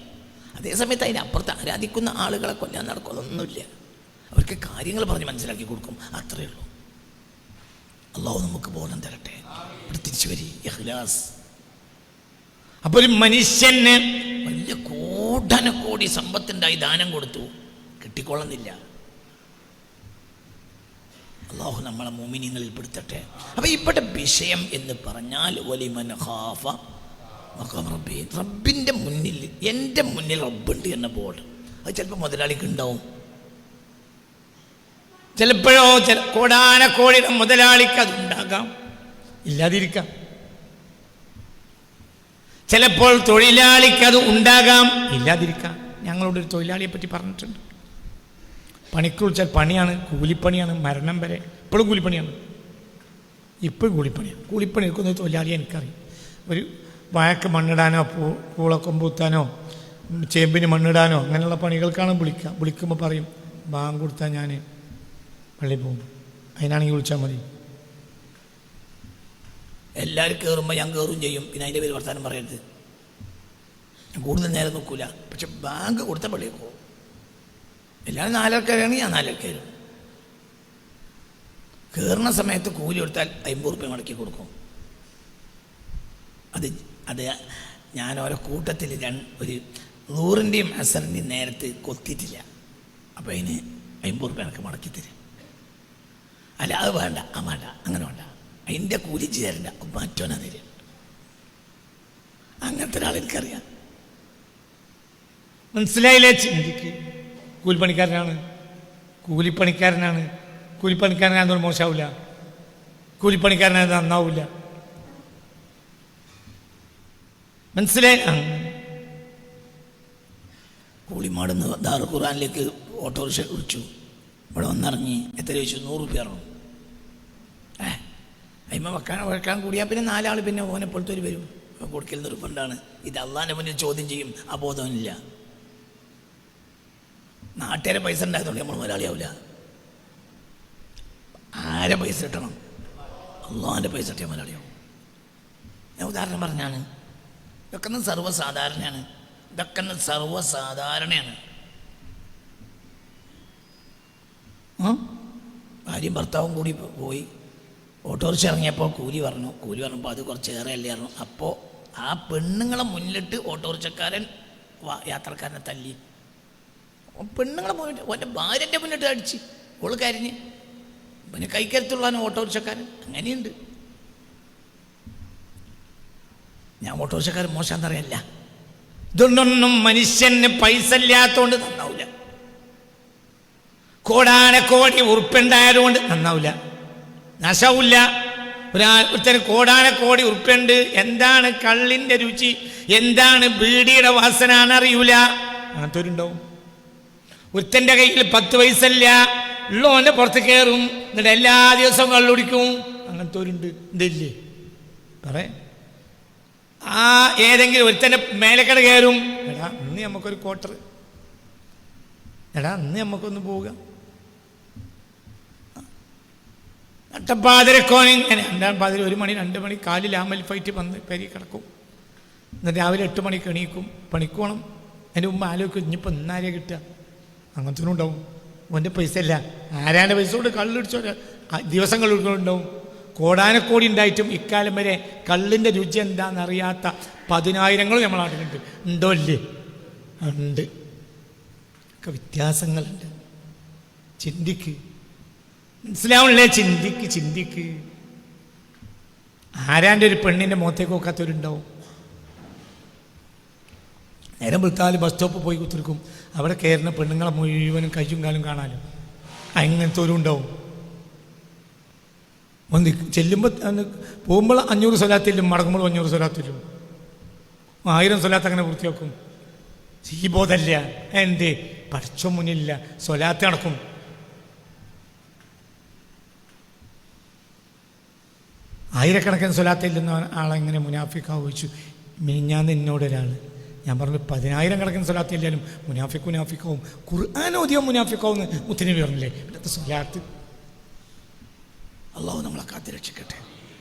അതേസമയത്ത് അതിനപ്പുറത്ത് ആരാധിക്കുന്ന ആളുകളെ കൊല്ലാൻ നടക്കും, അതൊന്നുമില്ല. അവർക്ക് കാര്യങ്ങൾ പറഞ്ഞ് മനസ്സിലാക്കി കൊടുക്കും, അത്രയേ ഉള്ളൂ. അള്ളാഹു നമുക്ക് ബോധം തരട്ടെ. ഇവിടെ തിരിച്ചു വരി, ഇഖ്ലാസ്. അപ്പോൾ ഒരു മനുഷ്യന് വലിയ കോടാനക്കോടി സമ്പത്തുണ്ടായി ദാനം കൊടുത്തു, കിട്ടിക്കൊള്ളുന്നില്ല. അള്ളാഹു നമ്മളെ മുഅ്മിനീങ്ങളിൽ പെടുത്തട്ടെ. അപ്പോൾ ഇവിടെ വിഷയം എന്ന് പറഞ്ഞാൽ വലിമൻ ഖാഫ മഖാമ റബ്ബി, റബ്ബിൻ്റെ മുന്നിൽ, എൻ്റെ മുന്നിൽ റബ്ബുണ്ട് എന്ന ബോർഡ്. അത് ചിലപ്പോൾ മുതലാളിക്ക് ഉണ്ടാവും, ചിലപ്പോഴോ കോടാനക്കോടിയുടെ മുതലാളിക്ക് അതുണ്ടാകാം, ഇല്ലാതിരിക്കാം. ചിലപ്പോൾ തൊഴിലാളിക്ക് അത് ഉണ്ടാകാം, ഇല്ലാതിരിക്കാം. ഞങ്ങളോട് ഒരു തൊഴിലാളിയെ പറ്റി പറഞ്ഞിട്ടുണ്ട്. പണിക്ക് വിളിച്ചാൽ പണിയാണ്, കൂലിപ്പണിയാണ്, മരണം വരെ. ഇപ്പോഴും കൂലിപ്പണിയാണ്, ഇപ്പോഴും കൂലിപ്പണി എടുക്കുന്ന ഒരു തൊഴിലാളിയെ എനിക്കറിയാം. ഒരു വാഴക്ക് മണ്ണിടാനോ പൂളക്കൊമ്പ് കുത്താനോ ചേമ്പിന് മണ്ണിടാനോ അങ്ങനെയുള്ള പണികൾക്കാണ് വിളിക്കുമ്പോൾ പറയും, ബാങ്ക് കൊടുത്താൽ ഞാൻ പള്ളിയിൽ പോകും, അതിനാണെങ്കിൽ വിളിച്ചാൽ മതി. എല്ലാവരും കയറുമ്പോൾ ഞാൻ കയറും ചെയ്യും. പിന്നെ അതിൻ്റെ പേര് വർത്താനം പറയരുത്. കൂടുതൽ നേരം നോക്കൂല. പക്ഷെ ബാങ്ക് കൊടുത്ത പള്ളിയിൽ പോകും. എല്ലാവരും 4 കയറുകയാണെങ്കിൽ ഞാൻ 4 കയറും. കയറുന്ന സമയത്ത് കൂലി കൊടുത്താൽ 50 റുപ്യ മടക്കി കൊടുക്കും. അത് ഞാൻ ഓരോ കൂട്ടത്തിൽ ഒരു 100ൻ്റെയും അസറിൻ്റെയും നേരത്ത് കൊത്തിയിട്ടില്ല. അപ്പോൾ അതിന് 50 റുപ്യ എനിക്ക് മടക്കി തരും. അല്ല അത് വേണ്ട, വേണ്ട, അങ്ങനെ വേണ്ട, അതിൻ്റെ കൂലി ചേരണ്ട, മറ്റോനാ തരും. അങ്ങനത്തെ ഒരാൾ എനിക്കറിയാം. മനസ്സിലായില്ലേ? ചിന്തിക്ക്. കൂലിപ്പണിക്കാരനാണ്, കൂലിപ്പണിക്കാരനാണ്. കൂലിപ്പണിക്കാരനാണെന്ന് മോശമാവില്ല, കൂലിപ്പണിക്കാരനായത് നന്നാവില്ല. മനസ്സിലായി? കൂളിമാടുന്ന് ദാറുൽ ഖുർആനിലേക്ക് ഓട്ടോറിക്ഷ വിളിച്ചു. ഇവിടെ വന്നിറങ്ങി. എത്ര ചോദിച്ചു? 100 റുപ്യ ഇറങ്ങും. അതിമ്മ വെക്കാൻ കൂടിയാൽ പിന്നെ 4 ആൾ പിന്നെ ഓനെപ്പോഴത്തൊരു വരും. കൊടുക്കൽ നിർബന്ധമാണ്. ഇത് അള്ളാൻ്റെ മുന്നിൽ ചോദ്യം ചെയ്യും. അബോധമില്ല. നാട്ടുകാരെ പൈസ ഉണ്ടായതുകൊണ്ട് നമ്മൾ മുതലാളിയാവില്ല. ആരെ പൈസ കിട്ടണം? അള്ളാൻ്റെ പൈസ കിട്ടിയ മുതലാളിയാവും. ഞാൻ ഉദാഹരണം പറഞ്ഞാണ്. ഇതൊക്കെ സർവ്വസാധാരണയാണ്. ഭാര്യയും ഭർത്താവും കൂടി പോയി. ഓട്ടോറിക്ഷ ഇറങ്ങിയപ്പോൾ കൂലി പറഞ്ഞപ്പോൾ അത് കുറച്ച് ഏറെയല്ലേ പറഞ്ഞു. അപ്പോൾ ആ പെണ്ണുങ്ങളെ മുന്നിലിട്ട് ഓട്ടോറിക്ഷക്കാരൻ യാത്രക്കാരനെ തല്ലി. പെണ്ണുങ്ങളെ മുന്നിട്ട് ഓൻ്റെ ഭാര്യൻ്റെ മുന്നിട്ട് അടിച്ച്. ഓള് കരിഞ്ഞ്. പിന്നെ കൈക്കരുത്തുള്ളതാണ് ഓട്ടോറിക്ഷക്കാരൻ. അങ്ങനെയുണ്ട്. ഞാൻ ഓട്ടോറിക്ഷക്കാരൻ മോശമെന്നറിയല്ല. ഇതൊന്നും മനുഷ്യന് പൈസ ഇല്ലാത്തതുകൊണ്ട് നന്നാവില്ല. കോടാനക്കോടി ഉറുപ്പുണ്ടായതുകൊണ്ട് നന്നാവില്ല, നാശാവില്ല. ഒരുത്തന് കോടാനക്കോടി ഉറുപ്പുണ്ട്. എന്താണ് കള്ളിൻ്റെ രുചി, എന്താണ് ബീഡിയുടെ വാസന എന്നറിയൂല. അങ്ങനത്തെ ഒരുണ്ടാവും. ഒരുത്തൻ്റെ കയ്യിൽ 10 പൈസ ഇല്ല, ഉള്ളോൻ്റെ പുറത്ത് കയറും, എന്നിട്ട് എല്ലാ ദിവസവും കള്ളുടിക്കും. അങ്ങനത്തെ ഒരുണ്ട്. ഇതില്ലേ പറ? ഏതെങ്കിലും ഒരുത്തൻ്റെ മേലക്കട കയറും. എടാ ഇന്ന് നമുക്കൊരു ക്വാർട്ടർ, എടാ ഇന്ന് നമുക്കൊന്ന് പോവുക. നട്ടപ്പാതിരക്കോനും ഇങ്ങനെ 1 മണി 2 മണി കാലിൽ ആമൽ ഫൈറ്റ് വന്ന് പെരി കിടക്കും. എന്നിട്ട് രാവിലെ 8 മണിക്ക് എണീക്കും. പണിക്ക് പോകണം. അതിൻ്റെ മുമ്പ് ആലോചിക്കും ഇനിയിപ്പോൾ ഇന്നാരെ കിട്ടുക. അങ്ങനത്തെ ഉണ്ടാവും. ഓൻ്റെ പൈസ ഇല്ല, ആരാൻ്റെ പൈസ കൊണ്ട് കള്ളിടിച്ചോ ദിവസങ്ങൾ ഉണ്ടാവും. കോടാനക്കോടി ഉണ്ടായിട്ടും ഇക്കാലം വരെ കള്ളിൻ്റെ രുചി എന്താണെന്നറിയാത്ത 10,000 നമ്മളെ നാട്ടിലുണ്ട്. ഉണ്ടോ ഇല്ലേ? ഉണ്ട്. ഒക്കെ വ്യത്യാസങ്ങളുണ്ട്. ചിന്തിക്ക്. മനസ്സിലാവണല്ലേ? ചിന്തിക്ക്. ആരാൻ്റെ ഒരു പെണ്ണിൻ്റെ മുഖത്തേക്ക് നോക്കാത്തവരുണ്ടാവും. നേരം വിളിത്താൽ ബസ് സ്റ്റോപ്പ് പോയി കുത്തിരിക്കും. അവിടെ കയറുന്ന പെണ്ണുങ്ങളെ മുഴുവനും കയ്യും കാലും കാണാനും. അങ്ങനത്തെ ഒരു ഉണ്ടാവും. ഒന്ന് ചെല്ലുമ്പോൾ പോകുമ്പോൾ 500 സ്വലാത്തില്ലും, മടങ്ങുമ്പോൾ 500 സ്വലാത്തില്ലും, 1000 സ്വലാത്ത് അങ്ങനെ പൂർത്തിയാക്കും. ബോധമല്ല. എന്തേ? പഠിച്ച മുന്നില്ല. സ്വലാത്ത് നടക്കും. ആയിരക്കണക്കിന് സ്വലാത്തില്ലെന്ന ആളെങ്ങനെ മുനാഫിക്കാവ് ചോദിച്ചു. മിനിഞ്ഞാന്ന് എന്നോടൊരാൾ, ഞാൻ പറഞ്ഞു 10,000 കണക്കിന് സ്വലാത്തില്ലാലും മുനാഫിക്കാവും. ഖുർആനോദിയോ മുനാഫിക്കാവും എന്ന് മുത്തനബി പറഞ്ഞില്ലേ? ഇവിടുത്തെ സ്വലാത്ത്. അള്ളാഹു നമ്മളെ കാത്തിരക്ഷിക്കട്ടെ.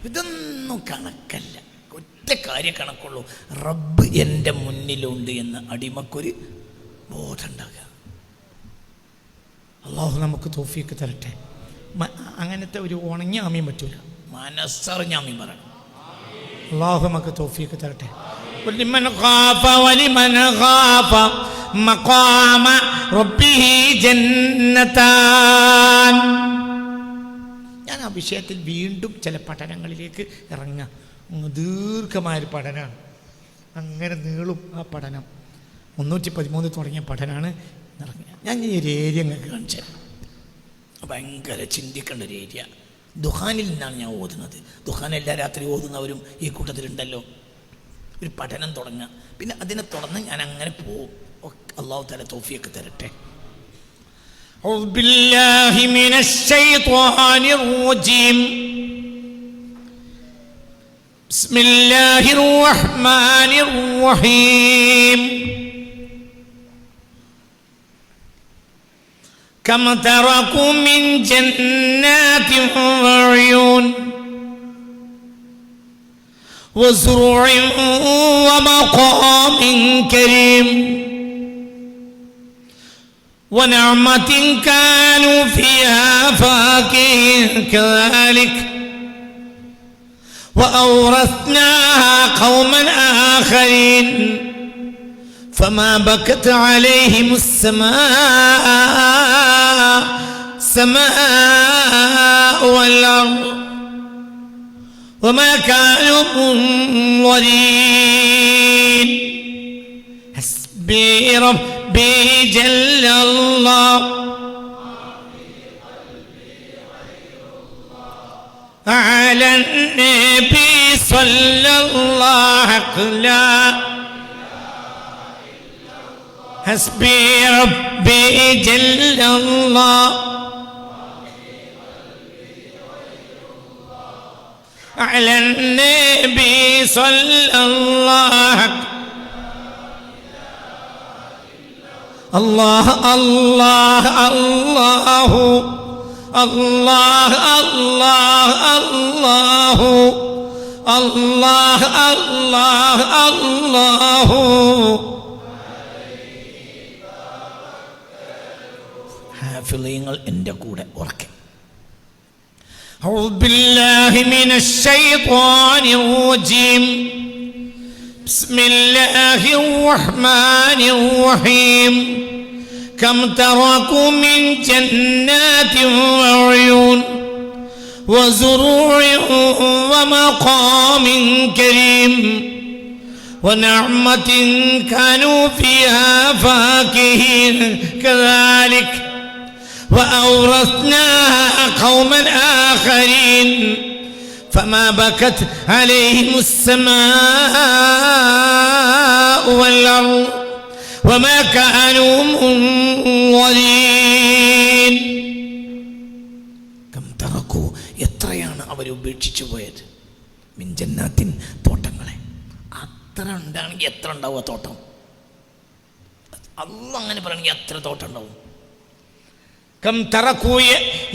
ഇതൊന്നും കണക്കല്ല. ഒറ്റ കാര്യം കണക്കുള്ളൂ. റബ്ബ് എൻ്റെ മുന്നിലുണ്ട് എന്ന് അടിമക്കൊരു ബോധം ഉണ്ടാകുക. അള്ളാഹു നമുക്ക് തൗഫീക്ക് തരട്ടെ. അങ്ങനത്തെ ഒരു ഉണങ്ങിയ ആമയും പറ്റൂല, മനസ്സറിഞ്ഞ ആമയും പറയണം. അള്ളാഹു നമുക്ക് തൗഫീക്ക് തരട്ടെ. ولمن خاف ولمن خاف مقام ربه جنتان. ഞാൻ ആ വിഷയത്തിൽ വീണ്ടും ചില പഠനങ്ങളിലേക്ക് ഇറങ്ങാം. ദീർഘമായൊരു പഠനമാണ്. അങ്ങനെ നീളും ആ പഠനം. 313 തുടങ്ങിയ പഠനമാണ് ഇറങ്ങിയ. ഞാൻ ഈ ഒരു ഏരിയ നിങ്ങൾക്ക് കാണിച്ചു തരാം. ഭയങ്കര ചിന്തിക്കേണ്ട ഒരു ഏരിയ. ദുഹാനിൽ നിന്നാണ് ഞാൻ ഓതുന്നത്. ദുഹാൻ എല്ലാ രാത്രി ഓതുന്നവരും ഈ കൂട്ടത്തിലുണ്ടല്ലോ. ഒരു പഠനം തുടങ്ങുക, പിന്നെ അതിനെ തുടർന്ന് ഞാൻ അങ്ങനെ പോവും. അള്ളാഹു തആല തൗഫീഖ് തരട്ടെ. أعوذ بالله من الشيطان الرجيم. بسم الله الرحمن الرحيم. كم تركوا من جنات وعيون وزروع ومقام كريم ونعمة كانوا فيها فاكهين كذلك وأورثناها قوما آخرين فما بكت عليهم السماء والأرض وما كانوا منظرين حسبي ربي جل الله على النبي صلى الله عليه حسبي ربي جل الله على النبي صلى الله الله الله الله الله الله الله الله الله الله ഹാഫിളീങ്ങൾ എൻ്റെ കൂടെ ഉറക്കെ أعوذ بالله من الشيطان الرجيم بسم الله الرحمن الرحيم كم تركوا من جنات وعيون وزروع ومقام كريم ونعمة كانوا فيها فاكهين كذلك وأورثناها قوما آخرين فما بكت عليهم السماء والأرض وما كانوا منظرين كم تركوا എത്രയാണ് അവർ ഉപേക്ഷിച്ചു പോയത് മിൻ ജന്നാത്തിൻ തോട്ടങ്ങളെ അത്ര ഉണ്ടാണെങ്കിൽ എത്ര ഉണ്ടാവുക തോട്ടം അല്ലാഹ് അങ്ങനെ പറയണമെങ്കിൽ എത്ര തോട്ടം ഉണ്ടാവും കം തറക്കൂ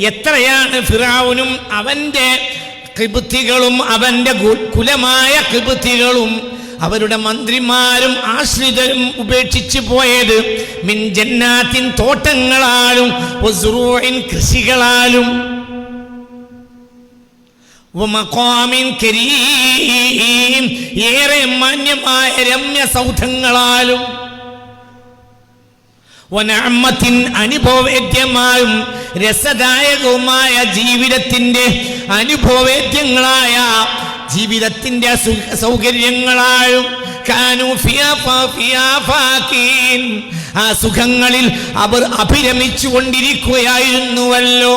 എത്രയാണ് ഫിറഔനും അവൻ്റെ ഖിബ്തികളും അവൻ്റെ കുലമായ ഖിബ്തികളും അവരുടെ മന്ത്രിമാരും ആശ്രിതരും ഉപേക്ഷിച്ചു പോയത് മിൻ ജന്നാത്തിൻ തോട്ടങ്ങളാലും വസ്റൂഇൻ കൃഷികളാലും വമഖാമിൻ കരീം ഏറെ മാന്യമായ രമ്യ സൗധങ്ങളാലും വനഅമത്തിൻ അനുഭവവേദ്യമായും രസദായകവുമായ ജീവിതത്തിൻ്റെ അനുഭവവേദ്യങ്ങളായ ജീവിതത്തിൻ്റെ സൗകര്യങ്ങളായും കാനൂ ഫിയാ ഫാകീൻ ആ സുഖങ്ങളിൽ അവർ അഭിരമിച്ചു കൊണ്ടിരിക്കുകയായിരുന്നുവല്ലോ.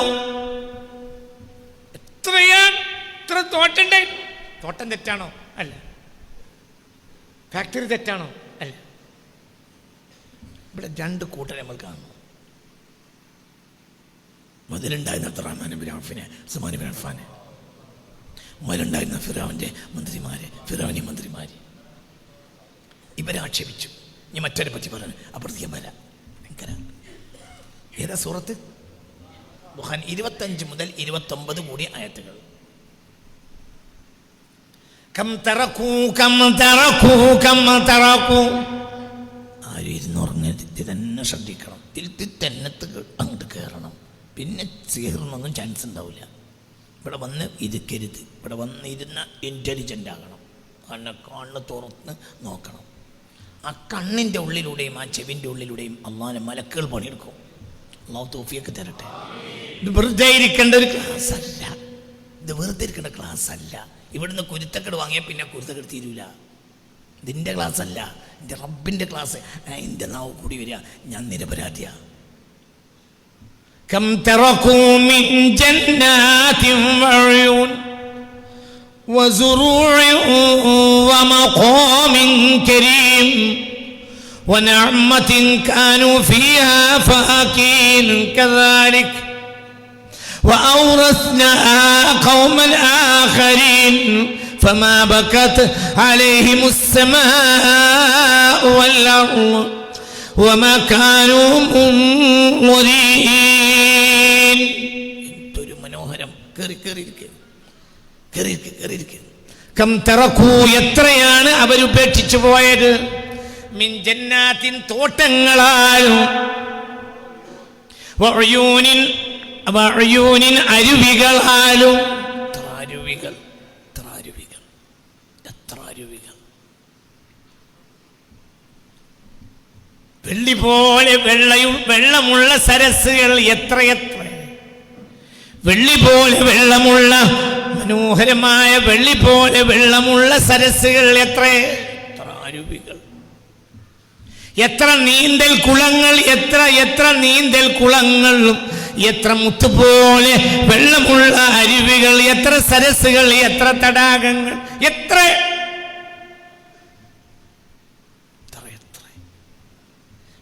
എത്ര തോട്ടം തെറ്റാണോ? അല്ല. ഫാക്ടറി തെറ്റാണോ? അല്ല. ഇവിടെ രണ്ട് കൂട്ടരെ നമ്മൾ കാണുന്നു. മുതലുണ്ടായിരുന്ന അബ്ദുറഹ്മാൻ ബിൻ ഔഫിനെ, ഉസ്മാൻ ബിൻ അഫ്ഫാനെ, മുതലുണ്ടായിരുന്ന ഫിറഔന്റെ മന്ത്രിമാര് ഇവരെ ആക്ഷേപിച്ചു. ഇനി മറ്റൊരെ പറ്റി പറഞ്ഞു അപ്രതിമല ഭയങ്കര. ഏതാ സൂറത്ത്? ബുഖാൻ 25 മുതൽ 29 കൂടി ആയത്തുകൾ. കം തറക്കൂ ആരും ഇരുന്നുറങ്ങരുത്, തന്നെ ശ്രദ്ധിക്കണം. തെന്നത്ത് അങ്ങോട്ട് കയറണം. പിന്നെ സിഹറിനൊന്നും ചാൻസ് ഉണ്ടാവില്ല. ഇവിടെ വന്ന് ഇരിക്കരുത്. ഇവിടെ വന്ന് ഇരുന്ന ഇൻ്റലിജൻ്റ് ആകണം. കണ്ണ് തുറന്ന് നോക്കണം. ആ കണ്ണിൻ്റെ ഉള്ളിലൂടെയും ആ ചെവിൻ്റെ ഉള്ളിലൂടെയും അള്ളാഹുവിൻ്റെ മലക്കുകൾ പണിയെടുക്കും. അള്ളാഹു തൗഫീഖ് തരട്ടെ. ഇത് വെറുതെ ഇരിക്കേണ്ട ഒരു ക്ലാസ് അല്ല. ഇവിടുന്ന് കുരുത്തക്കേട് വാങ്ങിയാൽ പിന്നെ കുരുത്തക്കേട് തീരൂല. ഇതിൻ്റെ ക്ലാസ് അല്ല, എൻ്റെ റബ്ബിൻ്റെ ക്ലാസ്. എൻ്റെ നാവ് കൂടി വരിക, ഞാൻ നിരപരാധിയാണ്. كم تركوا من جنات وعيون وزروع ومقام كريم ونعمة كانوا فيها فاكهين كذلك وأورثناها قوما آخرين فما بكت عليهم السماء والأرض وما كانوا منظرين. എന്തൊരു മനോഹരം. കയറിയിരിക്കുക. കം തറക്കൂ, എത്രയാണ് അവരുപേക്ഷിച്ചു പോയത്, മിൻ ജന്നാത്തിൻ, തോട്ടങ്ങളാലും, വഅയൂനിൻ, വഅയൂനിൻ, അരുവികളാലും. എത്ര അരുവികൾ, എത്ര അരുവികൾ, എത്ര അരുവികൾ. വെള്ളി പോലെ വെള്ളമുള്ള സരസ്സുകൾ എത്രയെത്ര, വെള്ളി പോലെ വെള്ളമുള്ള, മനോഹരമായ വെള്ളി പോലെ വെള്ളമുള്ള സരസ്സുകൾ എത്ര, എത്ര അരുവികൾ. എത്ര നീന്തൽ കുളങ്ങൾ, എത്ര എത്ര നീന്തൽ കുളങ്ങളും, എത്ര മുത്തുപോലെ വെള്ളമുള്ള അരുവികൾ, എത്ര സരസ്സുകൾ, എത്ര തടാകങ്ങൾ, എത്ര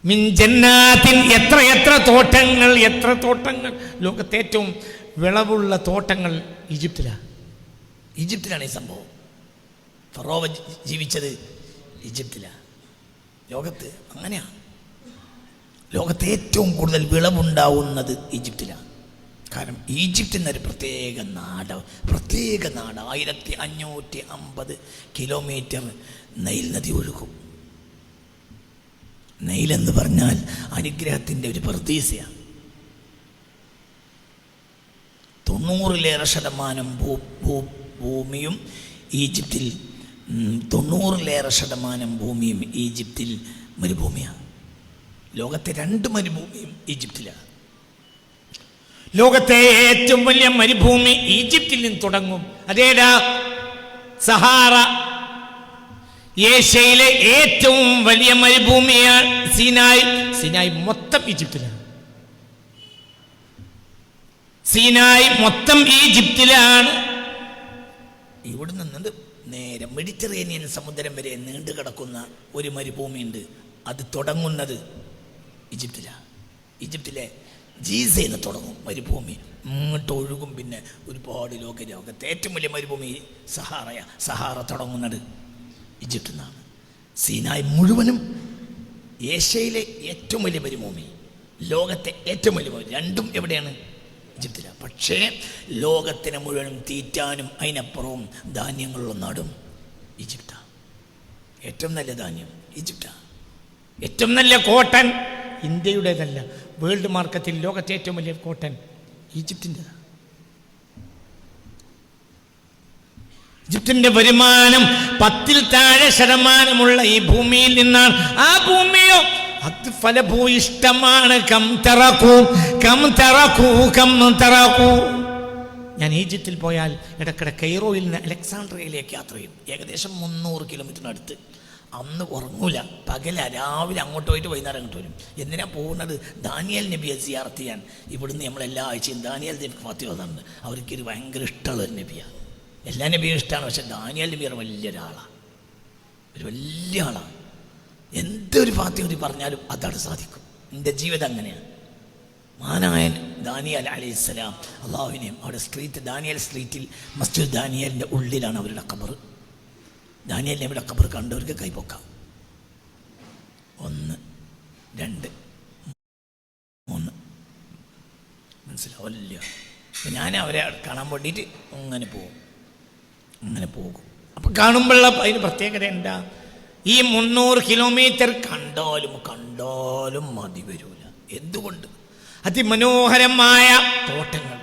മിൻ ജന്നാത്തിൻ, എത്ര എത്ര തോട്ടങ്ങൾ, എത്ര തോട്ടങ്ങൾ. ലോകത്തെ ഏറ്റവും വിളവുള്ള തോട്ടങ്ങൾ ഈജിപ്തിലാണ്. ഈജിപ്തിലാണ് ഈ സംഭവം. ഫറോവ ജീവിച്ചത് ഈജിപ്തിലാണ്. ലോകത്ത് അങ്ങനെയാണ്. ലോകത്തെ ഏറ്റവും കൂടുതൽ വിളവുണ്ടാവുന്നത് ഈജിപ്തിലാണ്. കാരണം ഈജിപ്തിൽ നിന്നൊരു പ്രത്യേക നാട്, 1550 കിലോമീറ്റർ നൈൽ നദി ഒഴുകും. നൈലെന്ന് പറഞ്ഞാൽ അനുഗ്രഹത്തിൻ്റെ ഒരു പ്രതീസയാണ്. 90% ഭൂമിയും ഈജിപ്തിൽ, 90% ഭൂമിയും ഈജിപ്തിൽ മരുഭൂമിയാണ്. ലോകത്തെ 2 മരുഭൂമിയും ഈജിപ്തിലാണ്. ലോകത്തെ ഏറ്റവും വലിയ മരുഭൂമി ഈജിപ്തിൽ നിന്ന് തുടങ്ങും. അതേതാ? സഹാറ. ഏഷ്യയിലെ ഏറ്റവും വലിയ മരുഭൂമിയാണ് സീനായ്. സീനായ് മൊത്തം ഈജിപ്തിലാണ്. സീനായ് മൊത്തം ഈജിപ്തിലാണ്. ഇവിടെ നിന്ന് നേരെ മെഡിറ്ററേനിയൻ സമുദ്രം വരെ നീണ്ടു കിടക്കുന്ന ഒരു മരുഭൂമിയുണ്ട്. അത് തുടങ്ങുന്നത് ഈജിപ്തിലാണ്. ഈജിപ്തിലെ ജീസയിൽ തുടങ്ങും മരുഭൂമി, ഇങ്ങോട്ട് ഒഴുകും. പിന്നെ ഒരുപാട് ലോകത്തെ ഏറ്റവും വലിയ മരുഭൂമി സഹാറ തുടങ്ങുന്നത് ഈജിപ്തിൽ നിന്നാണ്. സീനായ് മുഴുവനും ഏഷ്യയിലെ ഏറ്റവും വലിയ മരുഭൂമി, ലോകത്തെ ഏറ്റവും വലിയ മരുഭൂമി, രണ്ടും എവിടെയാണ്? ഈജിപ്തിലാണ്. പക്ഷേ ലോകത്തിന് മുഴുവനും തീറ്റാനും അതിനപ്പുറവും ധാന്യങ്ങളുള്ള നാടും ഈജിപ്താണ്. ഏറ്റവും നല്ല ധാന്യം ഈജിപ്താണ്. ഏറ്റവും നല്ല കോട്ടൺ ഇന്ത്യയുടേതല്ല, വേൾഡ് മാർക്കറ്റിൽ ലോകത്തെ ഏറ്റവും വലിയ കോട്ടൺ ഈജിപ്തിൻ്റെതാണ്. ഈജിപ്തിന്റെ വരുമാനം 10-ൽ താഴെ ശതമാനമുള്ള ഈ ഭൂമിയിൽ നിന്നാണ്. ആ ഭൂമിയോ അത് ഫലഭൂയിഷ്ടമാണ്. കം തറക്കൂ, കം തറക്കൂ, കം തറക്കൂ. ഞാൻ ഈജിപ്തിൽ പോയാൽ ഇടയ്ക്കിടെ കെയ്റോയിൽ നിന്ന് അലക്സാണ്ട്രിയയിലേക്ക് യാത്ര ചെയ്യും. ഏകദേശം 300 കിലോമീറ്ററിനടുത്ത്. അന്ന് ഉറങ്ങൂല, പകല രാവിലെ അങ്ങോട്ട് പോയിട്ട് വൈകുന്നേരം അങ്ങോട്ട് വരും. എന്തിനാ പോകുന്നത്? ദാനിയേൽ നബിയെ സിയാറത്ത് ചെയ്യാൻ. ഇവിടുന്ന് നമ്മളെല്ലാ ആഴ്ചയും ദാനിയേൽ നബി ഫാത്തി ഓതുന്നുണ്ട്. അവർക്കൊരു ഭയങ്കര ഇഷ്ടമുള്ള ഒരു നബിയാണ്. എല്ലാ നബിയും ഇഷ്ടമാണ്, പക്ഷെ ദാനിയേൽ നബിയാണ് വലിയൊരാളാണ്, ഒരു വലിയ ആളാണ്. എന്തൊരു ഫാത്തി ഓതി പറഞ്ഞാലും അതവിടെ സാധിക്കും. എൻ്റെ ജീവിതം അങ്ങനെയാണ്. മഹാനായ ദാനിയേൽ അലൈഹിസ്സലാം അള്ളാഹുവിനെയും അവിടെ ദാനിയേൽ സ്ട്രീറ്റിൽ മസ്ജിദ് ദാനിയേലിൻ്റെ ഉള്ളിലാണ് അവരുടെ ഖബർ. ദാനിയേൽ നബിയുടെ ഖബർ കണ്ടവർക്ക് കൈപ്പൊക്കാം. 1, 2, 3 മനസ്സിലാവില്ല. ഞാൻ അവരെ കാണാൻ വേണ്ടിയിട്ട് അങ്ങനെ പോകും. അപ്പം കാണുമ്പോഴുള്ള അതിന് പ്രത്യേകത എന്താ? ഈ 300 കിലോമീറ്റർ കണ്ടാലും മതി വരൂല. എന്തുകൊണ്ട്? അതിമനോഹരമായ തോട്ടങ്ങൾ,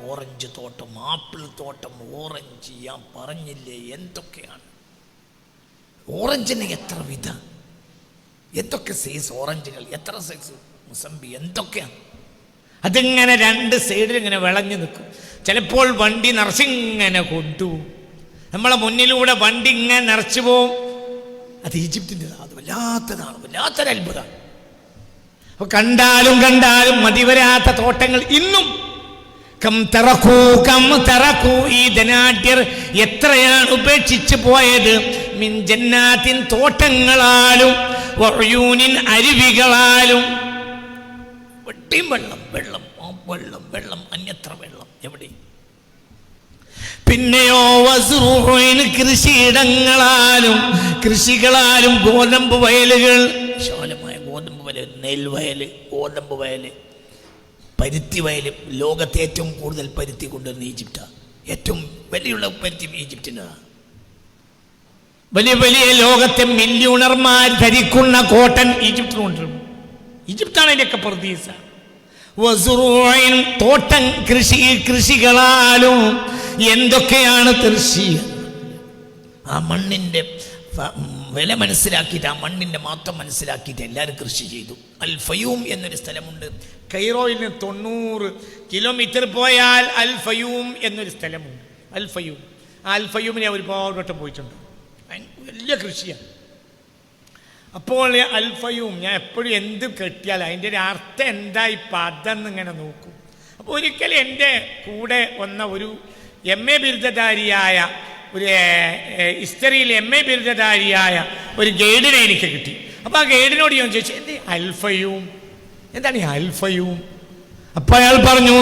ഓറഞ്ച് തോട്ടം, ആപ്പിൾ തോട്ടം, ഓറഞ്ച് ഞാൻ പറഞ്ഞില്ലേ എന്തൊക്കെയാണ്. ഓറഞ്ചിന് എത്ര വിധ, എന്തൊക്കെ സൈസ് ഓറഞ്ചുകൾ, എത്ര സൈസ് മുസമ്പി, എന്തൊക്കെയാണ്. അതിങ്ങനെ 2 സൈഡിൽ ഇങ്ങനെ വിളഞ്ഞു നിൽക്കും. ചിലപ്പോൾ വണ്ടി നിറച്ചിങ്ങനെ കൊണ്ടുപോകും. നമ്മളെ മുന്നിലൂടെ വണ്ടി ഇങ്ങനെ നിറച്ചു പോവും. അത് ഈജിപ്തിൻ്റെതാണ്. അത് വല്ലാത്തതാണ്, വല്ലാത്തൊരു അത്ഭുതമാണ്. അപ്പൊ കണ്ടാലും മതിവരാത്ത തോട്ടങ്ങൾ ഇന്നും. കം തറക്കൂ, ഈ ധനാഢ്യർ എത്രയാണ് ഉപേക്ഷിച്ചു പോയത്. മിൻ ജന്നാത്തിൻ, തോട്ടങ്ങളാലും, വഅയൂനിൻ, അരുവികളാലും. വെട്ടിയും വെള്ളം അന്യത്ര വെള്ളം എവിടെ? പിന്നെയോ വസ്റൂഇൻ, കൃഷികളാലും ഗോതമ്പ് വയലുകൾ, വിശാലമായ ഗോതമ്പ് വയൽ, നെൽവയൽ, ഗോതമ്പ് വയൽ, പരുത്തി വയൽ. ലോകത്തെ ഏറ്റവും കൂടുതൽ പരുത്തി കൊണ്ടുവരുന്ന ഈജിപ്റ്റാണ്. ഏറ്റവും വിലയുള്ള പരുത്തി ഈജിപ്തിൻ്റെതാണ്. വലിയ വലിയ ലോകത്തെ മില്യണർമാർ ധരിക്കുന്ന കോട്ടൺ ഈജിപ്തിൽ കൊണ്ടുവരും. ഈജിപ്താണ് അതിൻ്റെയൊക്കെ പ്രതീസ. തോട്ടം കൃഷികളാലും എന്തൊക്കെയാണ് കൃഷി, ആ മണ്ണിൻ്റെ വില മനസ്സിലാക്കിയിട്ട്, ആ മണ്ണിൻ്റെ മാത്രം മനസ്സിലാക്കിയിട്ട് എല്ലാവരും കൃഷി ചെയ്തു. അൽ ഫയൂം എന്നൊരു സ്ഥലമുണ്ട്. കൈറോയിൽ നിന്ന് 90 കിലോമീറ്റർ പോയാൽ അൽ ഫയൂം എന്നൊരു സ്ഥലമുണ്ട്. അൽ ഫയൂം, ആ അൽ ഫയൂമിനെ ഒരുപാട് വട്ടം പോയിട്ടുണ്ട്. വലിയ കൃഷിയാണ്. അപ്പോൾ അൽ ഫയൂം ഞാൻ എപ്പോഴും എന്ത് കെട്ടിയാൽ അതിൻ്റെ ഒരു അർത്ഥം എന്താ ഈ പദം എന്നിങ്ങനെ നോക്കും. അപ്പോൾ ഒരിക്കലും എൻ്റെ കൂടെ വന്ന ഒരു MA ബിരുദധാരിയായ ഒരു ഹിസ്റ്ററിയിൽ MA ബിരുദധാരിയായ ഒരു ഗൈഡിനെ എനിക്ക് കിട്ടി. അപ്പോൾ ആ ഗൈഡിനോട് ഞാൻ ചോദിച്ചു, എന്ത് അൽ ഫയൂം, എന്താണ് ഈ അൽ ഫയൂം? അപ്പോൾ അയാൾ പറഞ്ഞു,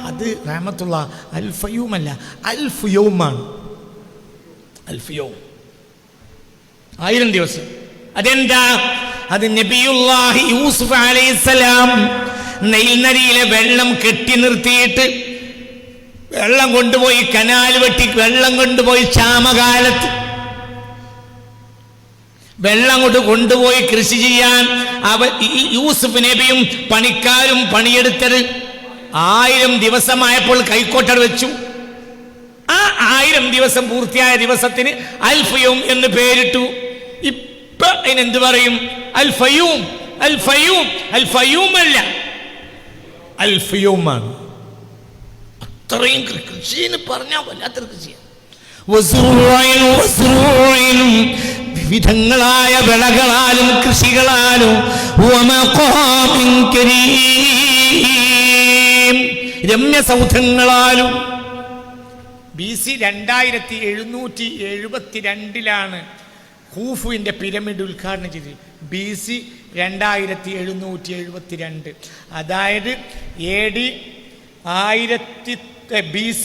അത് റഹ്മത്തുള്ള അൽ ഫയൂം അല്ല, അൽ ഫുയൗമാണ്. അൽ ഫുയൗം 1000 ദിവസം. അതെന്താ? അത് നബിയുല്ലാഹി യൂസുഫ് അലൈഹിസ്സലാം നൈൽ നദിയിലെ വെള്ളം കെട്ടി നിർത്തിയിട്ട് വെള്ളം കൊണ്ടുപോയി കനാൽ വെട്ടി വെള്ളം കൊണ്ടുപോയി ക്ഷാമകാലത്ത് വെള്ളം കൊണ്ടുപോയി കൃഷി ചെയ്യാൻ യൂസുഫ് നബിയും പണിക്കാരും പണിയെടുത്തത് 1000 ദിവസമായപ്പോൾ കൈക്കോട്ടർ വെച്ചു. ആ 1000 ദിവസം പൂർത്തിയായ ദിവസത്തിന് അൽ ഫയൂം എന്ന് പേരിട്ടു. ഇപ്പൊ അതിനെന്ത് പറയും? അൽ ഫയൂം. അൽ ഫയൂം, അൽ ഫയൂം അല്ല, അൽ ഫയൂമാണ്. അത്രയും കൃഷി എന്ന് പറഞ്ഞാൽ വല്ലാത്തൊരു കൃഷിയാണ്. വിവിധങ്ങളായ വിളകളാലും കൃഷികളാലും രമ്യസൗധങ്ങളാലും. BC 2772 ഖൂഫുവിൻ്റെ പിരമിഡ് ഉദ്ഘാടനം ചെയ്തു. BC 2772, അതായത് AD BC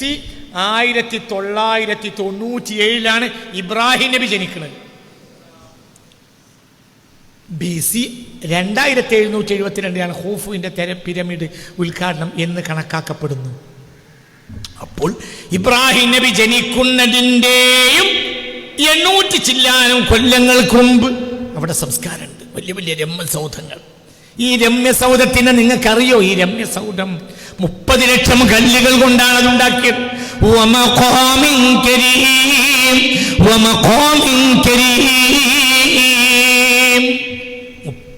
1997 ഇബ്രാഹിം നബി ജനിക്കുന്നത്. BC 2772 ഖൂഫുവിൻ്റെ പിരമിഡ് ഉദ്ഘാടനം എന്ന് കണക്കാക്കപ്പെടുന്നു. അപ്പോൾ ഇബ്രാഹിം നബി ജനിക്കുന്നതിൻ്റെയും 800 ചില്ലാനും കൊല്ലങ്ങൾക്ക് മുമ്പ് അവിടെ സംസ്കാരമുണ്ട്. വലിയ വലിയ രമ്യസൗധങ്ങൾ. ഈ രമ്യസൗധത്തിന് നിങ്ങൾക്കറിയോ? ഈ രമ്യസൗധം 30 ലക്ഷം കല്ലുകൾ കൊണ്ടാണ് അതുണ്ടാക്കിയത്.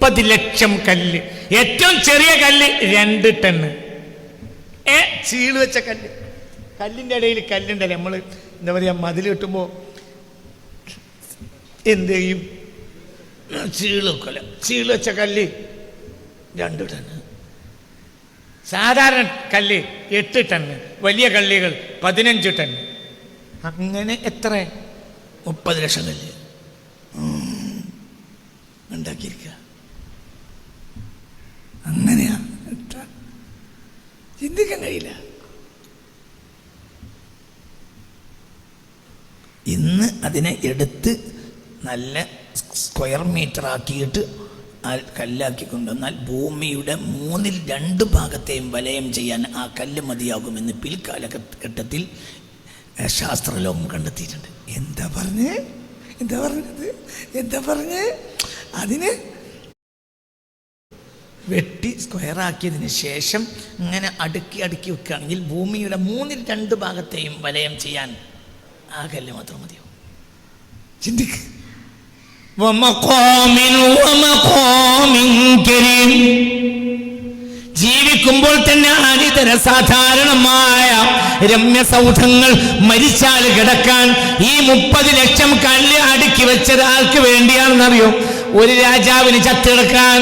30 ലക്ഷം കല്ല്. ഏറ്റവും ചെറിയ കല്ല് 2 ടണ്ണ്. ചീള് വെച്ച കല്ല്. കല്ലിൻ്റെ ഇടയിൽ കല്ലുണ്ടല്ലേ, നമ്മൾ എന്താ പറയുക, മതിൽ കെട്ടുമ്പോൾ എന്ത് ചെയ്യും? ചീള് വെച്ച കല്ല് 2 ടണ്ണ്. സാധാരണ കല്ല് 8 ടണ്ണ്. വലിയ കല്ലുകൾ 15 ടണ്ണ്. അങ്ങനെ എത്ര? 30 ലക്ഷം കല്ല് ഉണ്ടാക്കിയിരിക്കുക. അങ്ങനെയാ, ചിന്തിക്കാൻ കഴിയില്ല. ഇന്ന് അതിനെ എടുത്ത് നല്ല സ്ക്വയർ മീറ്റർ ആക്കിയിട്ട് കല്ലാക്കി കൊണ്ടുവന്നാൽ ഭൂമിയുടെ 2/3 ഭാഗത്തെയും വലയം ചെയ്യാൻ ആ കല്ല് മതിയാകുമെന്ന് പിൽക്കാലഘട്ടത്തിൽ ശാസ്ത്രലോകം കണ്ടെത്തിയിട്ടുണ്ട്. എന്താ പറഞ്ഞത്? അതിന് വെട്ടി സ്ക്വയറാക്കിയതിന് ശേഷം ഇങ്ങനെ അടുക്കി വെക്കുകയാണെങ്കിൽ ഭൂമിയുടെ 2/3 ഭാഗത്തെയും വലയം ചെയ്യാൻ ആ കല്ല് മാത്രം മതിയോ? ചിന്തിക്ക്. ജീവിക്കുമ്പോൾ തന്നെ അനിതര സാധാരണമായ രമ്യസൗധങ്ങൾ മരിച്ചാൽ കിടക്കാൻ ഈ 30 ലക്ഷം കല്ല് അടുക്കി വെച്ചത് ആർക്ക് വേണ്ടിയാണെന്നറിയോ? ഒരു രാജാവിന് ചത്തിടക്കാൻ.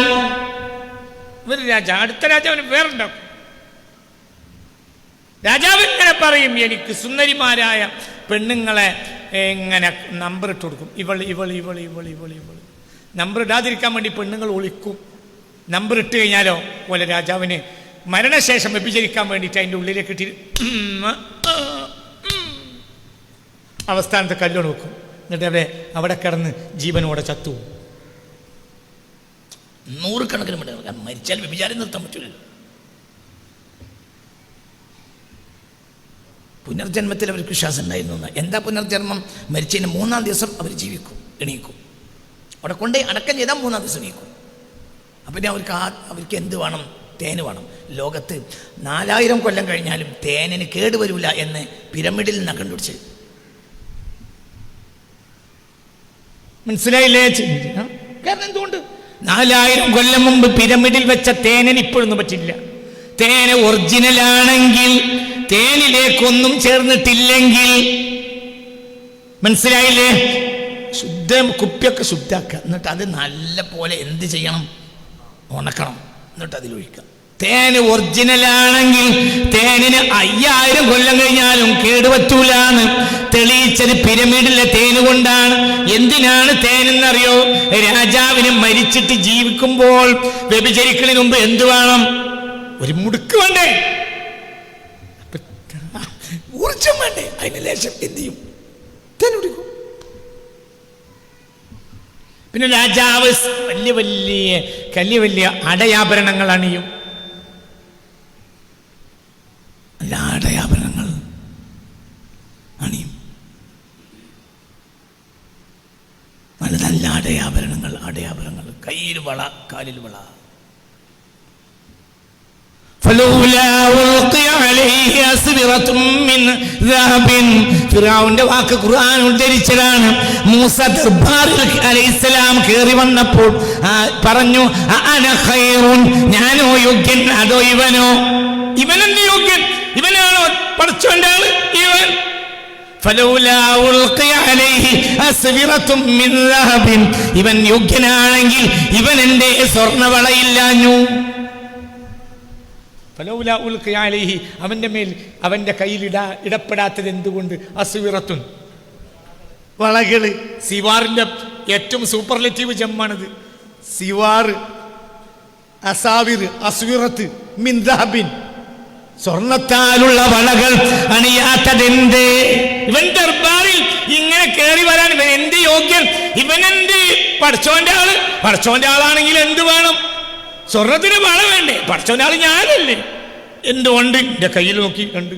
ഒരു രാജാവ് അടുത്ത രാജാവിന് വേറുണ്ടാക്കും. രാജാവ് ഇങ്ങനെ പറയും, എനിക്ക് സുന്ദരിമാരായ പെണ്ണുങ്ങളെ ഇങ്ങനെ നമ്പർ ഇട്ട് കൊടുക്കും. ഇവൾ നമ്പർ ഇടാതിരിക്കാൻ വേണ്ടി പെണ്ണുങ്ങൾ ഒളിക്കും. നമ്പർ ഇട്ട് കഴിഞ്ഞാലോ പോലെ രാജാവിന് മരണശേഷം വ്യഭിചരിക്കാൻ വേണ്ടിയിട്ട് അതിൻ്റെ ഉള്ളിലേക്ക് ഇട്ടി അവസ്ഥാനത്ത് കല്ലോട് വെക്കും. എന്നിട്ട് അവിടെ കിടന്ന് ജീവനോടെ ചത്തു. 100 കണക്കിന് മരിച്ചാൽ വ്യഭിചാരം നിർത്താൻ പറ്റില്ലല്ലോ. പുനർജന്മത്തിൽ അവർക്ക് വിശ്വാസം ഉണ്ടായിരുന്നു. എന്താ പുനർജന്മം? മരിച്ചതിന് 3-ാം ദിവസം അവർ ജീവിക്കും, എണീക്കും. അവിടെ കൊണ്ടേ അടക്കം ചെയ്താൽ 3-ാം ദിവസം എണീക്കും. അപ്പം പിന്നെ അവർക്ക് എന്ത് വേണം? തേന് വേണം. ലോകത്ത് 4000 കൊല്ലം കഴിഞ്ഞാലും തേനിന് കേടുവരില്ല എന്ന് പിരമിഡിൽ നിന്നാണ് കണ്ടുപിടിച്ചത്. മനസ്സിലായില്ലേ? കാരണം എന്തുകൊണ്ട്? 4000 കൊല്ലം മുമ്പ് പിരമിഡിൽ വെച്ച തേനിന് ഇപ്പോഴൊന്നും പറ്റില്ല. തേന് ഒറിജിനലാണെങ്കിൽ, തേനിലേക്കൊന്നും ചേർന്നിട്ടില്ലെങ്കിൽ, മനസ്സിലായില്ലേ? കുപ്പിയൊക്കെ ശുദ്ധാക്കുക. എന്നിട്ട് അത് നല്ല പോലെ എന്ത് ചെയ്യണം? ഉണക്കണം. എന്നിട്ട് അതിലൊഴിക്കാം. തേന് ഒറിജിനലാണെങ്കിൽ തേനിന് 5000 കൊല്ലം കഴിഞ്ഞാലും കേടുപറ്റൂലാന്ന് തെളിയിച്ചത് പിരമിഡിലെ തേന് കൊണ്ടാണ്. എന്തിനാണ് തേനെന്നറിയോ? രാജാവിന് മരിച്ചിട്ട് ജീവിക്കുമ്പോൾ വ്യഭിചരിക്കുന്നതിന് മുമ്പ് എന്ത് വേണം? ഒരു മുടുക്ക് വേണ്ടേ? ഊർജം വേണ്ടേ? അതിന് ലേശം എന്ത് ചെയ്യും? തേൻ കുടിക്കും. പിന്നെ രാജാവ് വലിയ അടയാഭരണങ്ങൾ അണിയും. നല്ല അടയാഭരണങ്ങൾ അണിയും. നല്ല നല്ല അടയാഭരണങ്ങൾ. കയ്യിൽ വള, കാലിൽ വള. ഫിർഔന്റെ വാക്ക് ഖുർആൻ ഉദ്ധരിച്ചതാണ്. മൂസ ദർബാറിൽ അലൈഹിസ്സലാം കയറി വന്നപ്പോൾ പറഞ്ഞു, അന ഖൈറുൻ, ഞാനോ യോഗ്യൻ അതോ ഇവനോ? ഇവനെന്ത് യോഗ്യൻ? ഇവനാണോ പടച്ചോന്റെ ആള്? ഇവൻ ഇവൻ യോഗ്യനാണെങ്കിൽ ഇവൻ എന്റെ സ്വർണവളയില്ലാഞ്ഞു. അവന്റെ മേൽ, അവന്റെ കയ്യിൽ ഇടപെടാത്തത് എന്തുകൊണ്ട്? അസ്വിറത്തുൻ, വളകള്. സിവാറിന്റെ ഏറ്റവും സൂപ്പർലേറ്റീവ് ജമ്മാണിത്. സിവാർ, അസാവിർ, അസ്വിറത്ത്, മിൻ ദഹബിൻ, സ്വർണത്താലുള്ള വളകൾ അണിയാത്തതെന്ത്? ഇവൻ ദർബാറിൽ ഇങ്ങനെ കയറി വരാൻ ഇവൻ എന്ത് യോഗ്യൻ? ഇവനെന്ത് പടച്ചോന്റെ ആള്? പടച്ചോന്റെ ആളാണെങ്കിൽ എന്ത് വേണം? സ്വർണത്തിന് വള വേണ്ടേ? പടച്ചോന്റെ ആള് ഞാനല്ലേ? എന്തുകൊണ്ട്? എന്റെ കയ്യിൽ നോക്കി കണ്ടു.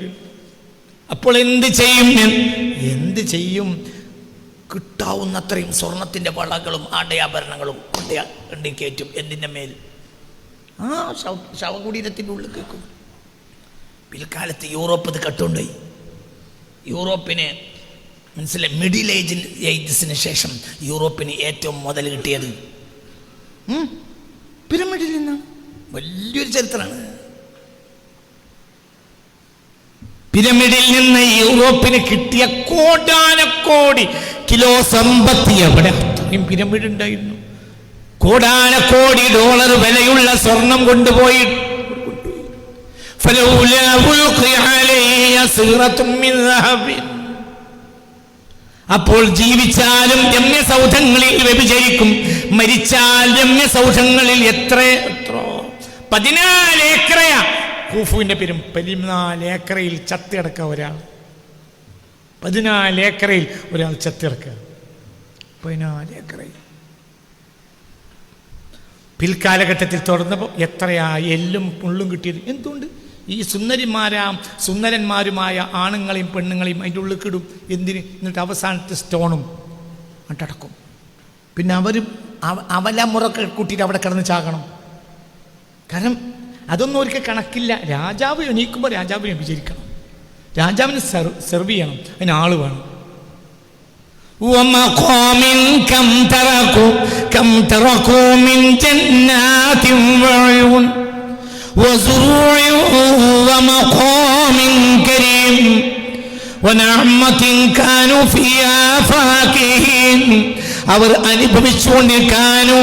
അപ്പോൾ എന്ത് ചെയ്യും? കിട്ടാവുന്നത്രയും സ്വർണത്തിന്റെ വളകളും ആടയാഭരണങ്ങളും കൊണ്ടേ കയറ്റും. എന്തിൻ്റെ മേൽ? ശവകുടീരത്തിൻ്റെ ഉള്ളിൽ കേൾക്കും. പിൽക്കാലത്ത് യൂറോപ്പ് ഇത് കട്ടുകൊണ്ടുപോയി. യൂറോപ്പിന് മനസ്സിലായി, മിഡിൽ ഏജസിന് ശേഷം യൂറോപ്പിന് ഏറ്റവും മുതൽ കിട്ടിയത് പിരമിഡിൽ നിന്നാണ്. വലിയൊരു ചരിത്രമാണ്. പിരമിഡിൽ നിന്ന് യൂറോപ്പിന് കിട്ടിയ കോടാനക്കോടി കിലോ സമ്പത്ത് എവിടെ? അത്രയും പിരമിഡ് ഉണ്ടായിരുന്നു. കോടാനക്കോടി ഡോളർ വിലയുള്ള സ്വർണം കൊണ്ടുപോയി. അപ്പോൾ ജീവിച്ചാലും രമ്യസൗധങ്ങളിൽ വ്യഭിചരിക്കും, മരിച്ചാൽ രമ്യസൗധങ്ങളിൽ എത്ര 14 ഏക്കറയാ കൂഫുവിന്റെ പേരും. 14 ഏക്കറയിൽ ചത്തിടക്കുക ഒരാൾ. 14 ഏക്കറയിൽ ഒരാൾ ചത്തിടക്കുക. 14 ഏക്കറയിൽ. പിൽക്കാലഘട്ടത്തിൽ തുറന്നപ്പോൾ എത്രയാ എല്ലും മുള്ളും കിട്ടിയത്. എന്തുകൊണ്ട്? ഈ സുന്ദരന്മാരുമായ ആണുങ്ങളെയും പെണ്ണുങ്ങളെയും അതിൻ്റെ ഉള്ളിൽ കിടും. എന്തിന്? എന്നിട്ട് അവസാനത്തെ സ്റ്റോണും അട്ടടക്കും. പിന്നെ അവർ അവലമുറക്കെ കൂട്ടിയിട്ട് അവിടെ കിടന്ന് ചാകണം. കാരണം അതൊന്നും ഒരിക്കൽ കണക്കില്ല. രാജാവ് എണീക്കുമ്പോൾ രാജാവിനെ വിചരിക്കണം, രാജാവിന് സെർവ് ചെയ്യണം, അതിന് ആള് വേണം. അവർ അനുഭവിച്ചുകൊണ്ടിരിക്കാനു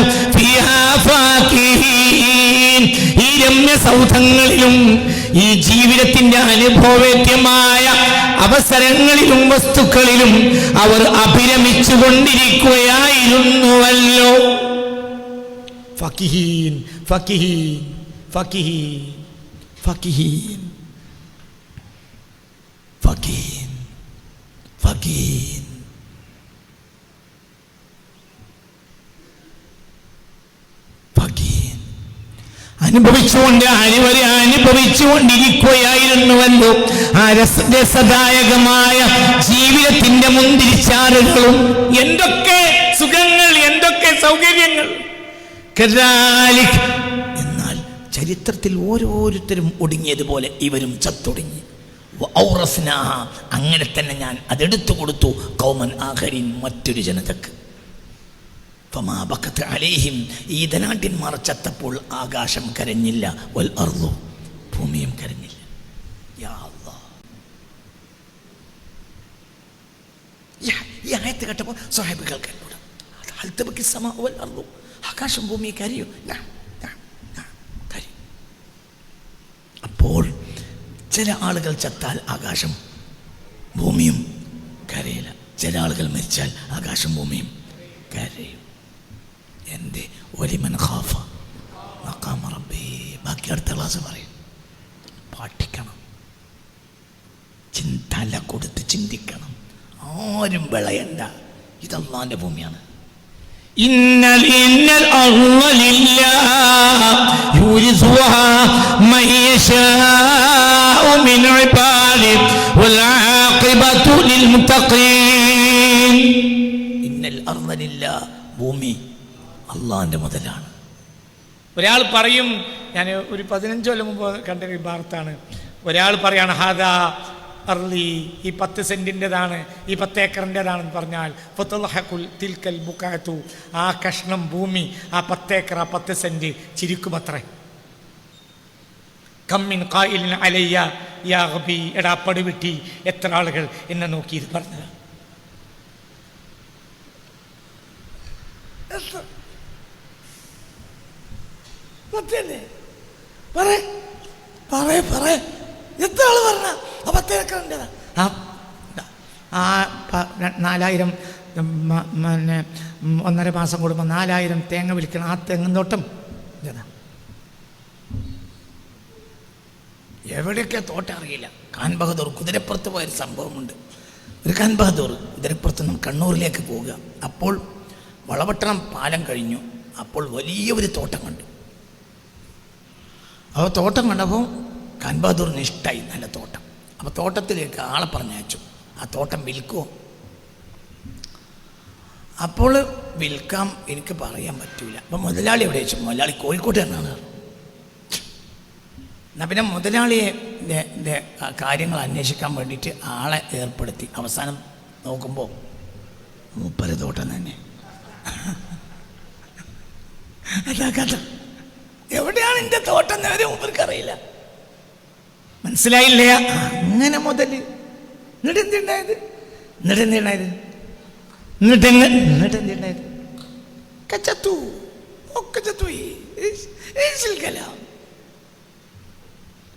ഈ രമ്യസൗധങ്ങളിലും ഈ ജീവിതത്തിന്റെ അനുഭവവേദ്യമായ അവസരങ്ങളിലും വസ്തുക്കളിലും അവർ അഭിരമിച്ചു കൊണ്ടിരിക്കുകയായിരുന്നുവല്ലോ. ഫഖീഹീൻ ഫഖീഹീൻ ഫഖീഹീൻ ഫഖീഹീൻ ഫഖീഹീൻ ഫഖീഹീൻ. അനുഭവിച്ചുകൊണ്ടിരിക്കുകയായിരുന്നുവല്ലോ. ആ രസദായകമായ ജീവിതത്തിന്റെ മുന്തിരിച്ചാറുകളും എന്തൊക്കെ സുഖങ്ങൾ, എന്തൊക്കെ സൗകര്യങ്ങൾ. എന്നാൽ ചരിത്രത്തിൽ ഓരോരുത്തരും ഒടുങ്ങിയതുപോലെ ഇവരും ചത്തൊടുങ്ങി. അങ്ങനെ തന്നെ ഞാൻ അതെടുത്തു കൊടുത്തു ഖൗമൻ ആഖരീൻ, മറ്റൊരു ജനതക്ക്. ഈ ധനാഢ്യന്മാർ ചത്തപ്പോൾ ആകാശം കരഞ്ഞില്ല, വൽ അർളു, ഭൂമിയും കരഞ്ഞില്ല. യാ അല്ലാഹ്, ഈ ആയത്ത് കേട്ടപ്പോൾ സ്വഹാബികൾ കണ്ടു, ആകാശം ഭൂമി കരയോ? അപ്പോൾ ചില ആളുകൾ ചത്താൽ ആകാശം ഭൂമിയും കരയില്ല, ചില ആളുകൾ മരിച്ചാൽ ആകാശം ഭൂമിയും കരയും. എന്തേ? വലിമൻ ഖാഫ മഖാമ റബ്ബി. ബാക്കി അടുത്ത ക്ലാസ് പറയും. പഠിക്കണം, തല കൊടുത്ത് ചിന്തിക്കണം, ആരും വിളയണ്ട. ഇത് അല്ലാഹുവിന്റെ ഭൂമിയാണ്. ഇന്നൽ അർള ലില്ലാഹി യൂരിസുഹാ മൻ യശാഉ മിൻ ഇബാദിഹി വൽ ആഖിബതു ലിൽ മുത്തഖീൻ. ഇന്നൽ അർള ലില്ലാഹി, ഭൂമി അള്ളാഹിന്റെ മുതലാണ്. ഒരാൾ പറയും, ഞാൻ ഒരു 15 കൊല്ലം മുമ്പ് കണ്ട ഒരു വാർത്താണ്. ഒരാൾ പറയാണ് ഹാദാ അർളി, ഈ 10 സെന്റിൻ്റെതാണ്, ഈ 10 ഏക്കറിൻ്റെതാണെന്ന് പറഞ്ഞാൽ തിൽക്കൽ ബുക്കാത്തു, ആ കഷ്ണം ഭൂമി, ആ 10 ഏക്കർ, ആ 10 സെന്റ് ചിരിക്കുമത്രേ. കമ്മിൻ ഖായിലിൻ അലയ്യ യാ ഗബി, എടാ പടുവിട്ടി, എത്ര ആളുകൾ എന്നെ നോക്കി ഇത് പറഞ്ഞത്. എത്ര ആള് പറഞ്ഞ 10 ഏക്കറിൻ്റെതാ. 4000 പിന്നെ 1.5 മാസം കൂടുമ്പോൾ 4000 തേങ്ങ വിൽക്കണം. ആ തെങ്ങും തോട്ടം എവിടെയൊക്കെ തോട്ടം അറിയില്ല. ഖാൻ ബഹദൂർ കുതിരപ്പുറത്ത് പോയൊരു സംഭവമുണ്ട്. ഒരു ഖാൻ ബഹദൂർ കുതിരപ്പുറത്ത് നിന്ന് കണ്ണൂരിലേക്ക് പോവുക. അപ്പോൾ വളപട്ടണം പാലം കഴിഞ്ഞു. അപ്പോൾ വലിയ ഒരു തോട്ടം കണ്ടു. അപ്പോൾ തോട്ടം കണ്ടപ്പോൾ ഖാൻ ബഹദൂറിന് ഇഷ്ടമായി, നല്ല തോട്ടം. അപ്പോൾ തോട്ടത്തിലേക്ക് ആളെ പറഞ്ഞയച്ചു, ആ തോട്ടം വിൽക്കുമോ? അപ്പോൾ വിൽക്കാം, എനിക്ക് പറയാൻ പറ്റൂല. അപ്പം മുതലാളി എവിടെ വെച്ചു? മുതലാളി കോഴിക്കോട്ട് തന്നെയാണ്. എന്നാൽ പിന്നെ മുതലാളിയെ കാര്യങ്ങൾ അന്വേഷിക്കാൻ വേണ്ടിയിട്ട് ആളെ ഏർപ്പെടുത്തി. അവസാനം നോക്കുമ്പോൾ 30 തോട്ടം തന്നെ. അതാ കഥ. എവിടെയാണ് എൻ്റെ തോട്ടം എന്നവരെ മൂപ്പർക്കറിയില്ല. മനസ്സിലായില്ലേ? അങ്ങനെ മുതൽ എന്നിട്ടെന്തുണ്ടായത്?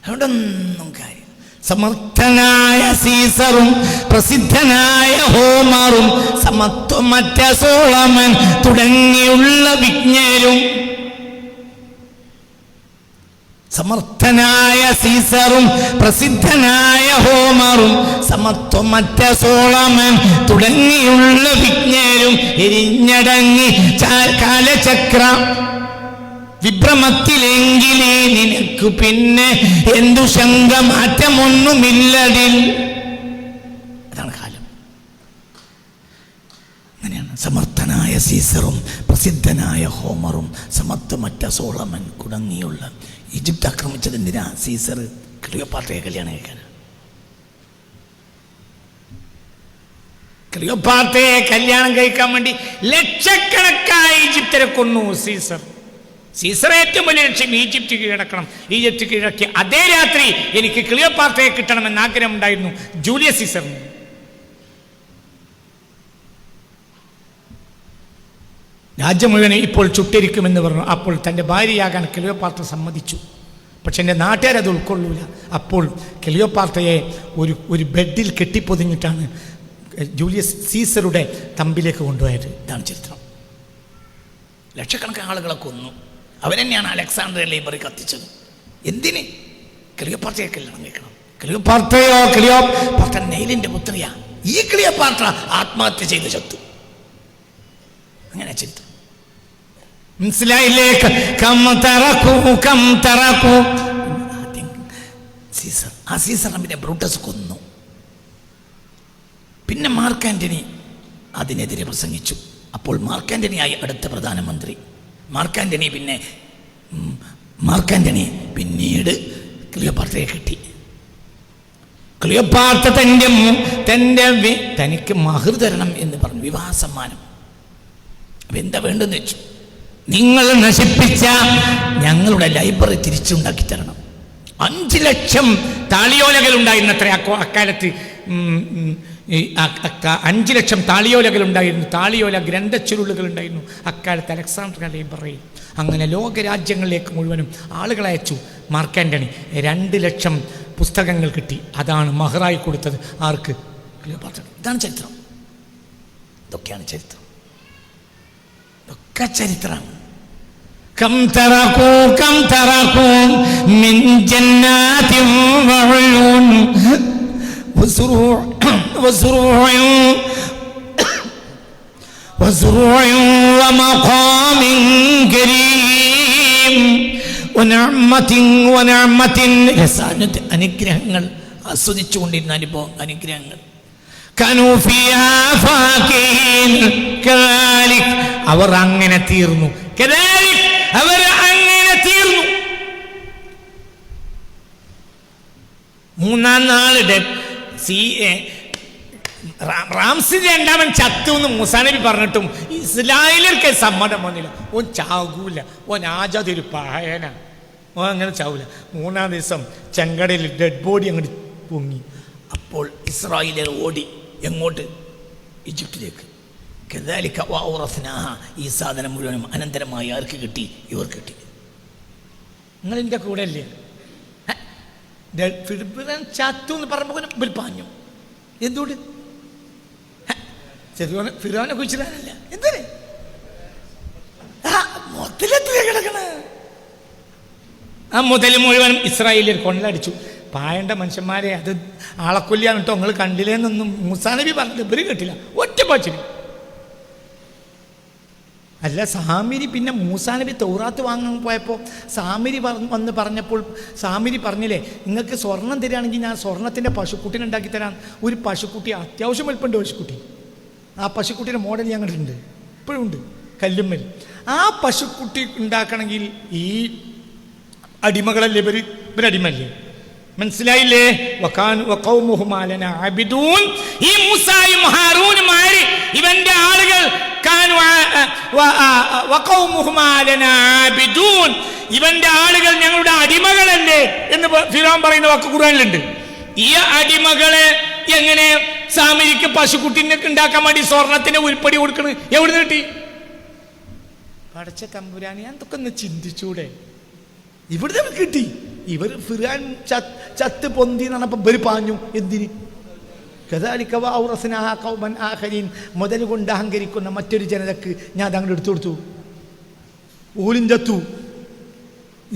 അവിടൊന്നും കാര്യം. സമർത്ഥനായ സീസറും പ്രസിദ്ധനായ ഹോമറും സമത്വമറ്റ സോളമൻ തുടങ്ങിയുള്ള വിജ്ഞരും. സമർത്ഥനായ സീസറും പ്രസിദ്ധനായ ഹോമറും സമത്വമറ്റ സോളമൻ തുടങ്ങിയുള്ള വിജ്ഞരും എരിഞ്ഞടങ്ങി കാലചക്ര വിഭ്രമത്തിലെങ്കിലേ നിനക്ക് പിന്നെ എന്തു ശങ്ക, മാറ്റമൊന്നുമില്ലതിൽ. അതാണ് കാലം. അങ്ങനെയാണ്. സമർത്ഥനായ സീസറും പ്രസിദ്ധനായ ഹോമറും സമത്വമറ്റ സോളമൻ തുടങ്ങിയുള്ള. ഈജിപ്ത് ആക്രമിച്ചത് എന്തിനാ? സീസർ ക്ലിയോപാട്രയെ കല്യാണം കഴിക്കാൻ. ക്ലിയോപാട്രയെ കല്യാണം കഴിക്കാൻ വേണ്ടി ലക്ഷക്കണക്കായ ഈജിപ്തിനെ കൊന്നു സീസർ. സീസർ ഏറ്റവും വലിയ ലക്ഷ്യം ഈജിപ്റ്റ് കീഴടക്കണം. ഈജിപ്റ്റ് കീഴടക്കി അതേ രാത്രി എനിക്ക് ക്ലിയോപാട്രയെ കിട്ടണമെന്ന് ആഗ്രഹം ഉണ്ടായിരുന്നു ജൂലിയസ് സീസറിന്. രാജ്യം മുഴുവൻ ഇപ്പോൾ ചുട്ടിരിക്കുമെന്ന് പറഞ്ഞു. അപ്പോൾ തൻ്റെ ഭാര്യയാകാൻ ക്ലിയോപാട്ര സമ്മതിച്ചു. പക്ഷെ എൻ്റെ നാട്ടുകാരത് ഉൾക്കൊള്ളൂല. അപ്പോൾ ക്ലിയോപാട്രയെ ഒരു ബെഡിൽ കെട്ടിപ്പൊതിഞ്ഞിട്ടാണ് ജൂലിയസ് സീസറുടെ തമ്പിലേക്ക് കൊണ്ടുപോയത്. ഇതാണ് ചരിത്രം. ലക്ഷക്കണക്കിന് ആളുകളെ കൊന്നു. അവരെന്നെയാണ് അലക്സാണ്ടർ ലൈബ്രറി കത്തിച്ചത്. എന്തിന്? ക്ലിയോപാട്രയെ കല്യാണം കഴിക്കണം. ക്ലിയോപാട്ര നെയ്ലിൻ്റെ പുത്രിയാ. ഈ ക്ലിയോപാട്ര ആത്മഹത്യ ചെയ്ത് ചത്തു. അങ്ങനെ ചരിത്രം. മനസ്സിലായില്ലേ? കം തറക്കൂ. സീസർ, ആ സീസർ പിന്നെ ബ്രൂട്ടസ് കൊന്നു. പിന്നെ മാർക്ക് ആന്റണി അതിനെതിരെ പ്രസംഗിച്ചു. അപ്പോൾ മാർക്ക് ആന്റണിയായി അടുത്ത പ്രധാനമന്ത്രി. മാർക്ക് ആന്റണി പിന്നീട് ക്ലിയോപാട്രയെ കിട്ടി. ക്ലിയോപാട്ര തനിക്ക് മഹർ തരണം എന്ന് പറഞ്ഞു, വിവാഹ സമ്മാനം. അപ്പൊ എന്താ വേണ്ടെന്ന് വെച്ചു, നിങ്ങൾ നശിപ്പിച്ച ഞങ്ങളുടെ ലൈബ്രറി തിരിച്ചുണ്ടാക്കി തരണം. 5 ലക്ഷം താളിയോലകൾ ഉണ്ടായിരുന്നു അത്ര അക്കാലത്ത്. 5 ലക്ഷം താളിയോലകൾ ഉണ്ടായിരുന്നു, താളിയോല ഗ്രന്ഥച്ചുരുളുകൾ ഉണ്ടായിരുന്നു അക്കാലത്ത് അലക്സാണ്ട്രിയ ലൈബ്രറിയിൽ. അങ്ങനെ ലോകരാജ്യങ്ങളിലേക്ക് മുഴുവനും ആളുകളെ അയച്ചു. മാർക്ക് ആന്റണി 2 ലക്ഷം പുസ്തകങ്ങൾ കിട്ടി. അതാണ് മഹറായി കൊടുത്തത്. ആർക്ക്? ക്ലിയോപാട്ര. ഇതാണ് ചരിത്രം. ഇതൊക്കെയാണ് ചരിത്രം. ഇതൊക്കെ ചരിത്രമാണ്. കം തറക്കൂ മിൻ ജന്നാതിൻ വഉയൂൻ വസുറൂഇൻ വമഖാമിൻ കരീം വനഅമത്തിൻ അനുഗ്രഹങ്ങൾ ആസ്വദിച്ചുകൊണ്ടിരുന്ന അനുഗ്രഹങ്ങൾ. അവർ അങ്ങനെ തീർന്നു. അവർ അങ്ങനെ തീർന്നു. 3-ാം നാളുടെ റാംസി 2 ചത്തു എന്ന് മൂസാ നബി പറഞ്ഞിട്ടും ഇസ്രായേലിയർക്ക് സമ്മതം വന്നില്ല. ഓൻ ചാകൂല, ഓൻ ആജാതൊരു പായന, ഓൻ അങ്ങനെ ചാവൂല. 3-ാം ദിവസം ചെങ്കടയിൽ ഡെഡ് ബോഡി അങ്ങോട്ട് പൊങ്ങി. അപ്പോൾ ഇസ്രായേലിയർ ഓടി എങ്ങോട്ട്? ഈജിപ്തിലേക്ക്. ഈ സാധനം മുഴുവനും അനന്തരമായി ആർക്ക് കിട്ടി? ഇവർക്ക് കിട്ടി. നിങ്ങൾ എൻ്റെ കൂടെ അല്ലേ? ചത്തു എന്ന് പറയുമ്പോൾ പാഞ്ഞു. എന്തുകൊണ്ട്? ഫിറോനെ കുഴിച്ചിടാനല്ല. എന്തിന്? മൊത്തത്തിലെത്തിയ കിടക്കണ ആ മുതൽ മുഴുവനും ഇസ്രായേലിയർ കൊള്ളടിച്ചു. പായേണ്ട മനുഷ്യന്മാരെ അത് ആളക്കൊല്ലിയാണ് കേട്ടോ, നിങ്ങൾ കണ്ടില്ലേന്നൊന്നും മൂസാ നബി പറഞ്ഞത് ഇവര് കേട്ടില്ല. ഒറ്റ പാച്ചിന് അല്ല. സാമിരി പിന്നെ മൂസാ നബി തൗറാത്ത് വാങ്ങാൻ പോയപ്പോൾ സാമിരി വന്ന് പറഞ്ഞപ്പോൾ സാമിരി പറഞ്ഞില്ലേ, നിങ്ങൾക്ക് സ്വർണം തരികയാണെങ്കിൽ ഞാൻ സ്വർണത്തിൻ്റെ പശുക്കുട്ടിനെ ഉണ്ടാക്കി തരാം. ഒരു പശുക്കുട്ടി, അത്യാവശ്യം വലുപ്പമുണ്ട് പശുക്കുട്ടി. ആ പശുക്കുട്ടിയുടെ മോഡൽ ഞാൻ കണ്ടിട്ടുണ്ട്, ഇപ്പോഴും ഉണ്ട് കല്ലുമ്മൽ. ആ പശുക്കുട്ടി ഉണ്ടാക്കണമെങ്കിൽ ഈ അടിമകളല്ലേ ഇവരടിമല്ലേ? മനസ്സിലായില്ലേ? ഈ മൂസായും ഹാറൂനുമാര് ഇവന്റെ ആളുകൾ ഇവന്റെ ആളുകൾ ഞങ്ങളുടെ അടിമകളല്ലേ എന്ന് ഫിറഔൻ പറയുന്ന വാക്ക് ഖുർആനിലുണ്ട്. ഈ അടിമകളെ എങ്ങനെ സാമിരിക്ക് പശുക്കുട്ടിനെ ഉണ്ടാക്കാൻ വേണ്ടി സ്വർണത്തിന്റെ ഉരുപ്പടി കൊടുക്കണ്? എവിടുന്ന് കിട്ടി? പടച്ച തമ്പുരാനെ, എന്തൊക്കെ ഒന്ന് ചിന്തിച്ചൂടെ? ഇവിടുന്ന് കിട്ടി. ഇവർ ഫിർഔൻ ചത്ത് പൊന്തി നടന്നപ്പോൾ ഇവർ പാഞ്ഞു. എന്തിന്? മുതൽ കൊണ്ട് അഹങ്കരിക്കുന്ന മറ്റൊരു ജനതക്ക് ഞാൻ അതങ്ങോട്ട് എടുത്തു കൊടുത്തു. ഓലും ചത്തു.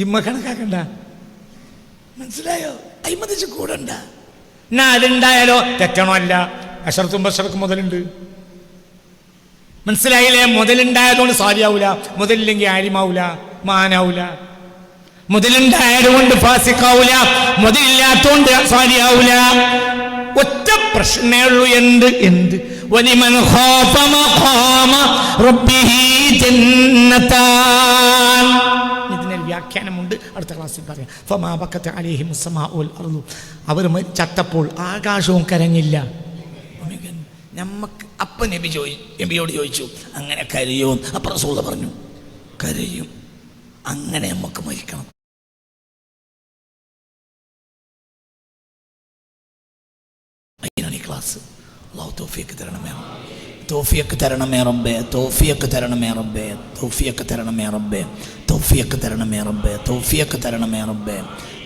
ഇമ്മ കണക്കാക്കണ്ട. മനസ്സിലായോ? അയിമതിച്ച് കൂടണ്ട. എന്നാ അതുണ്ടായാലോ തെറ്റണോ? അല്ല. അഷറത്തും ബഷറക്കും മുതലുണ്ട്. മനസ്സിലായില്ലേ? മുതലുണ്ടായതുകൊണ്ട് സാലിയാവൂല, മുതലില്ലെങ്കിൽ ആലിമാവൂല, മാനാവൂല. മുതലുണ്ടായതുകൊണ്ട് ഫാസിഖാവൂല, മുതലില്ലാത്തോണ്ട് സാലിയാവൂല. ഒറ്റ പ്രശ്നമേ ഉള്ളൂ. എന്ത് വലിമൻ ഖാഫ മഖാമ റബ്ബിഹി ജന്നതാൻ. ഇതിനൊരു വ്യാഖ്യാനമുണ്ട്, അടുത്ത ക്ലാസ്സിൽ പറയാം. ഫമാ ബക്കത അലൈഹിമുസ് സമാഉ വൽ അർളു. അവർ ചത്തപ്പോൾ ആകാശവും കരഞ്ഞില്ല. നമുക്ക് അപ്പം നബിയോട് ചോദിച്ചു, അങ്ങനെ കരയോ? അപ്പം റസൂൽ പറഞ്ഞു, കരയും. അങ്ങനെ നമുക്ക് മരിക്കണം. അതിനാണ് ഈ ക്ലാസ്. അല്ലാഹു തൗഫീഖ് തരണമേ, തൗഫീഖ് തരണമേ റബ്ബേ, തൗഫീഖ് തരണമേ റബ്ബേ, തൗഫീഖ് തരണമേ റബ്ബേ, തൗഫീഖ് തരണമേ റബ്ബേ, തൗഫീഖ് തരണമേ റബ്ബേ,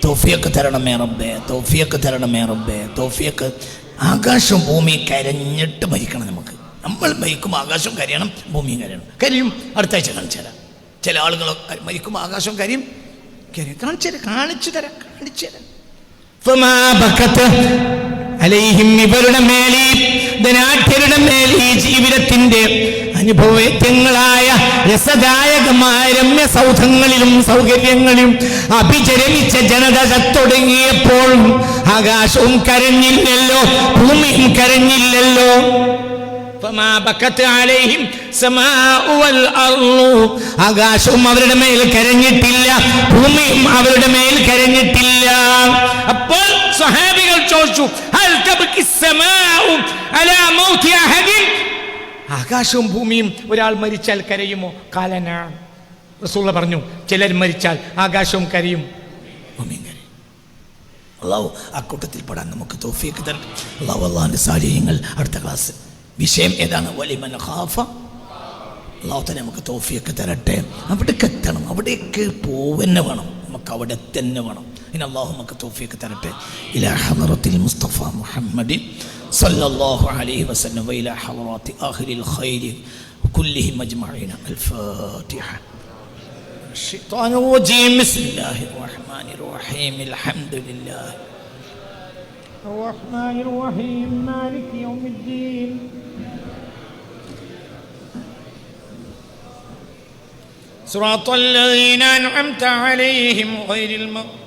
തൗഫീഖ് തരണമേ റബ്ബേ, തൗഫീഖ് തരണമേ റബ്ബേ, തൗഫീഖ്. ആകാശവും ഭൂമിയും കരഞ്ഞിട്ട് മരിക്കണം. നമുക്ക് നമ്മൾ മരിക്കുമ്പോൾ ആകാശവും കരയണം, ഭൂമിയും കരയണം. കരിയും അടുത്ത ആഴ്ച കാണിച്ചു തരാം. ചില ആളുകൾ മരിക്കുമ്പോൾ ആകാശവും കരിയും. കാണിച്ചു തരാം. ഇവരുടെ മേലീ ധനാഠ്യരുടെ മേലീ ജീവിതത്തിന്റെ അനുഭവവേദ്യങ്ങളായ രസദായകമായ രമ്യ സൗധങ്ങളിലും സൗകര്യങ്ങളിലും അഭിചരമിച്ച ജനത ചത്തൊടുങ്ങിയപ്പോൾ ആകാശവും കരഞ്ഞില്ലല്ലോ, ഭൂമിയും കരഞ്ഞില്ലല്ലോ. ആകാശവും അവരുടെ മേൽ കരഞ്ഞിട്ടില്ല, ഭൂമിയും അവരുടെ മേൽ കരഞ്ഞിട്ടില്ല. അപ്പോൾ സ്വഹാബികൾ ചോദിച്ചു, ആകാശവും ഭൂമിയും ഒരാൾ മരിച്ചാൽ കരയുമോ? കാലന. റസൂൽ പറഞ്ഞു, ചിലർ മരിച്ചാൽ ആകാശവും കരയും, ഭൂമിയും കരയും. അല്ലാഹു ആ കൂട്ടത്തിൽ പെടാൻ നമുക്ക് തൗഫീഖ് തരട്ടെ. അല്ലാഹു അല്ലാഹുവിന്റെ സാലിഹ്യങ്ങൾ. അടുത്ത ക്ലാസ് വിഷയം ഏതാണ്? വലിമൻ ഖാഫ. അല്ലാഹു തആല നമുക്ക് തൗഫീഖ് തരട്ടെ. അവിടേക്ക് എത്തണം, അവിടേക്ക് പോവന്നെ വേണം, നമുക്ക് അവിടെ തന്നെ വേണം. ഇനി അല്ലാഹു നമുക്ക് തൗഫീഖ് തരട്ടെ. ഇലാ ഹദറത്തിൽ മുസ്തഫ മുഹമ്മദി സല്ലല്ലാഹു അലൈഹി വസല്ലം വഇലാ ഹദറാത്തി ആഖിരിൽ ഖൈരി കുല്ലിഹിം അജ്മഈന. അൽ-ഫാത്തിഹ. الشيطان الرجيم. بسم الله الرحمن الرحيم. الحمد لله الرحمن الرحيم مالك يوم الدين. صراط الذين أنعمت عليهم غير المغضوب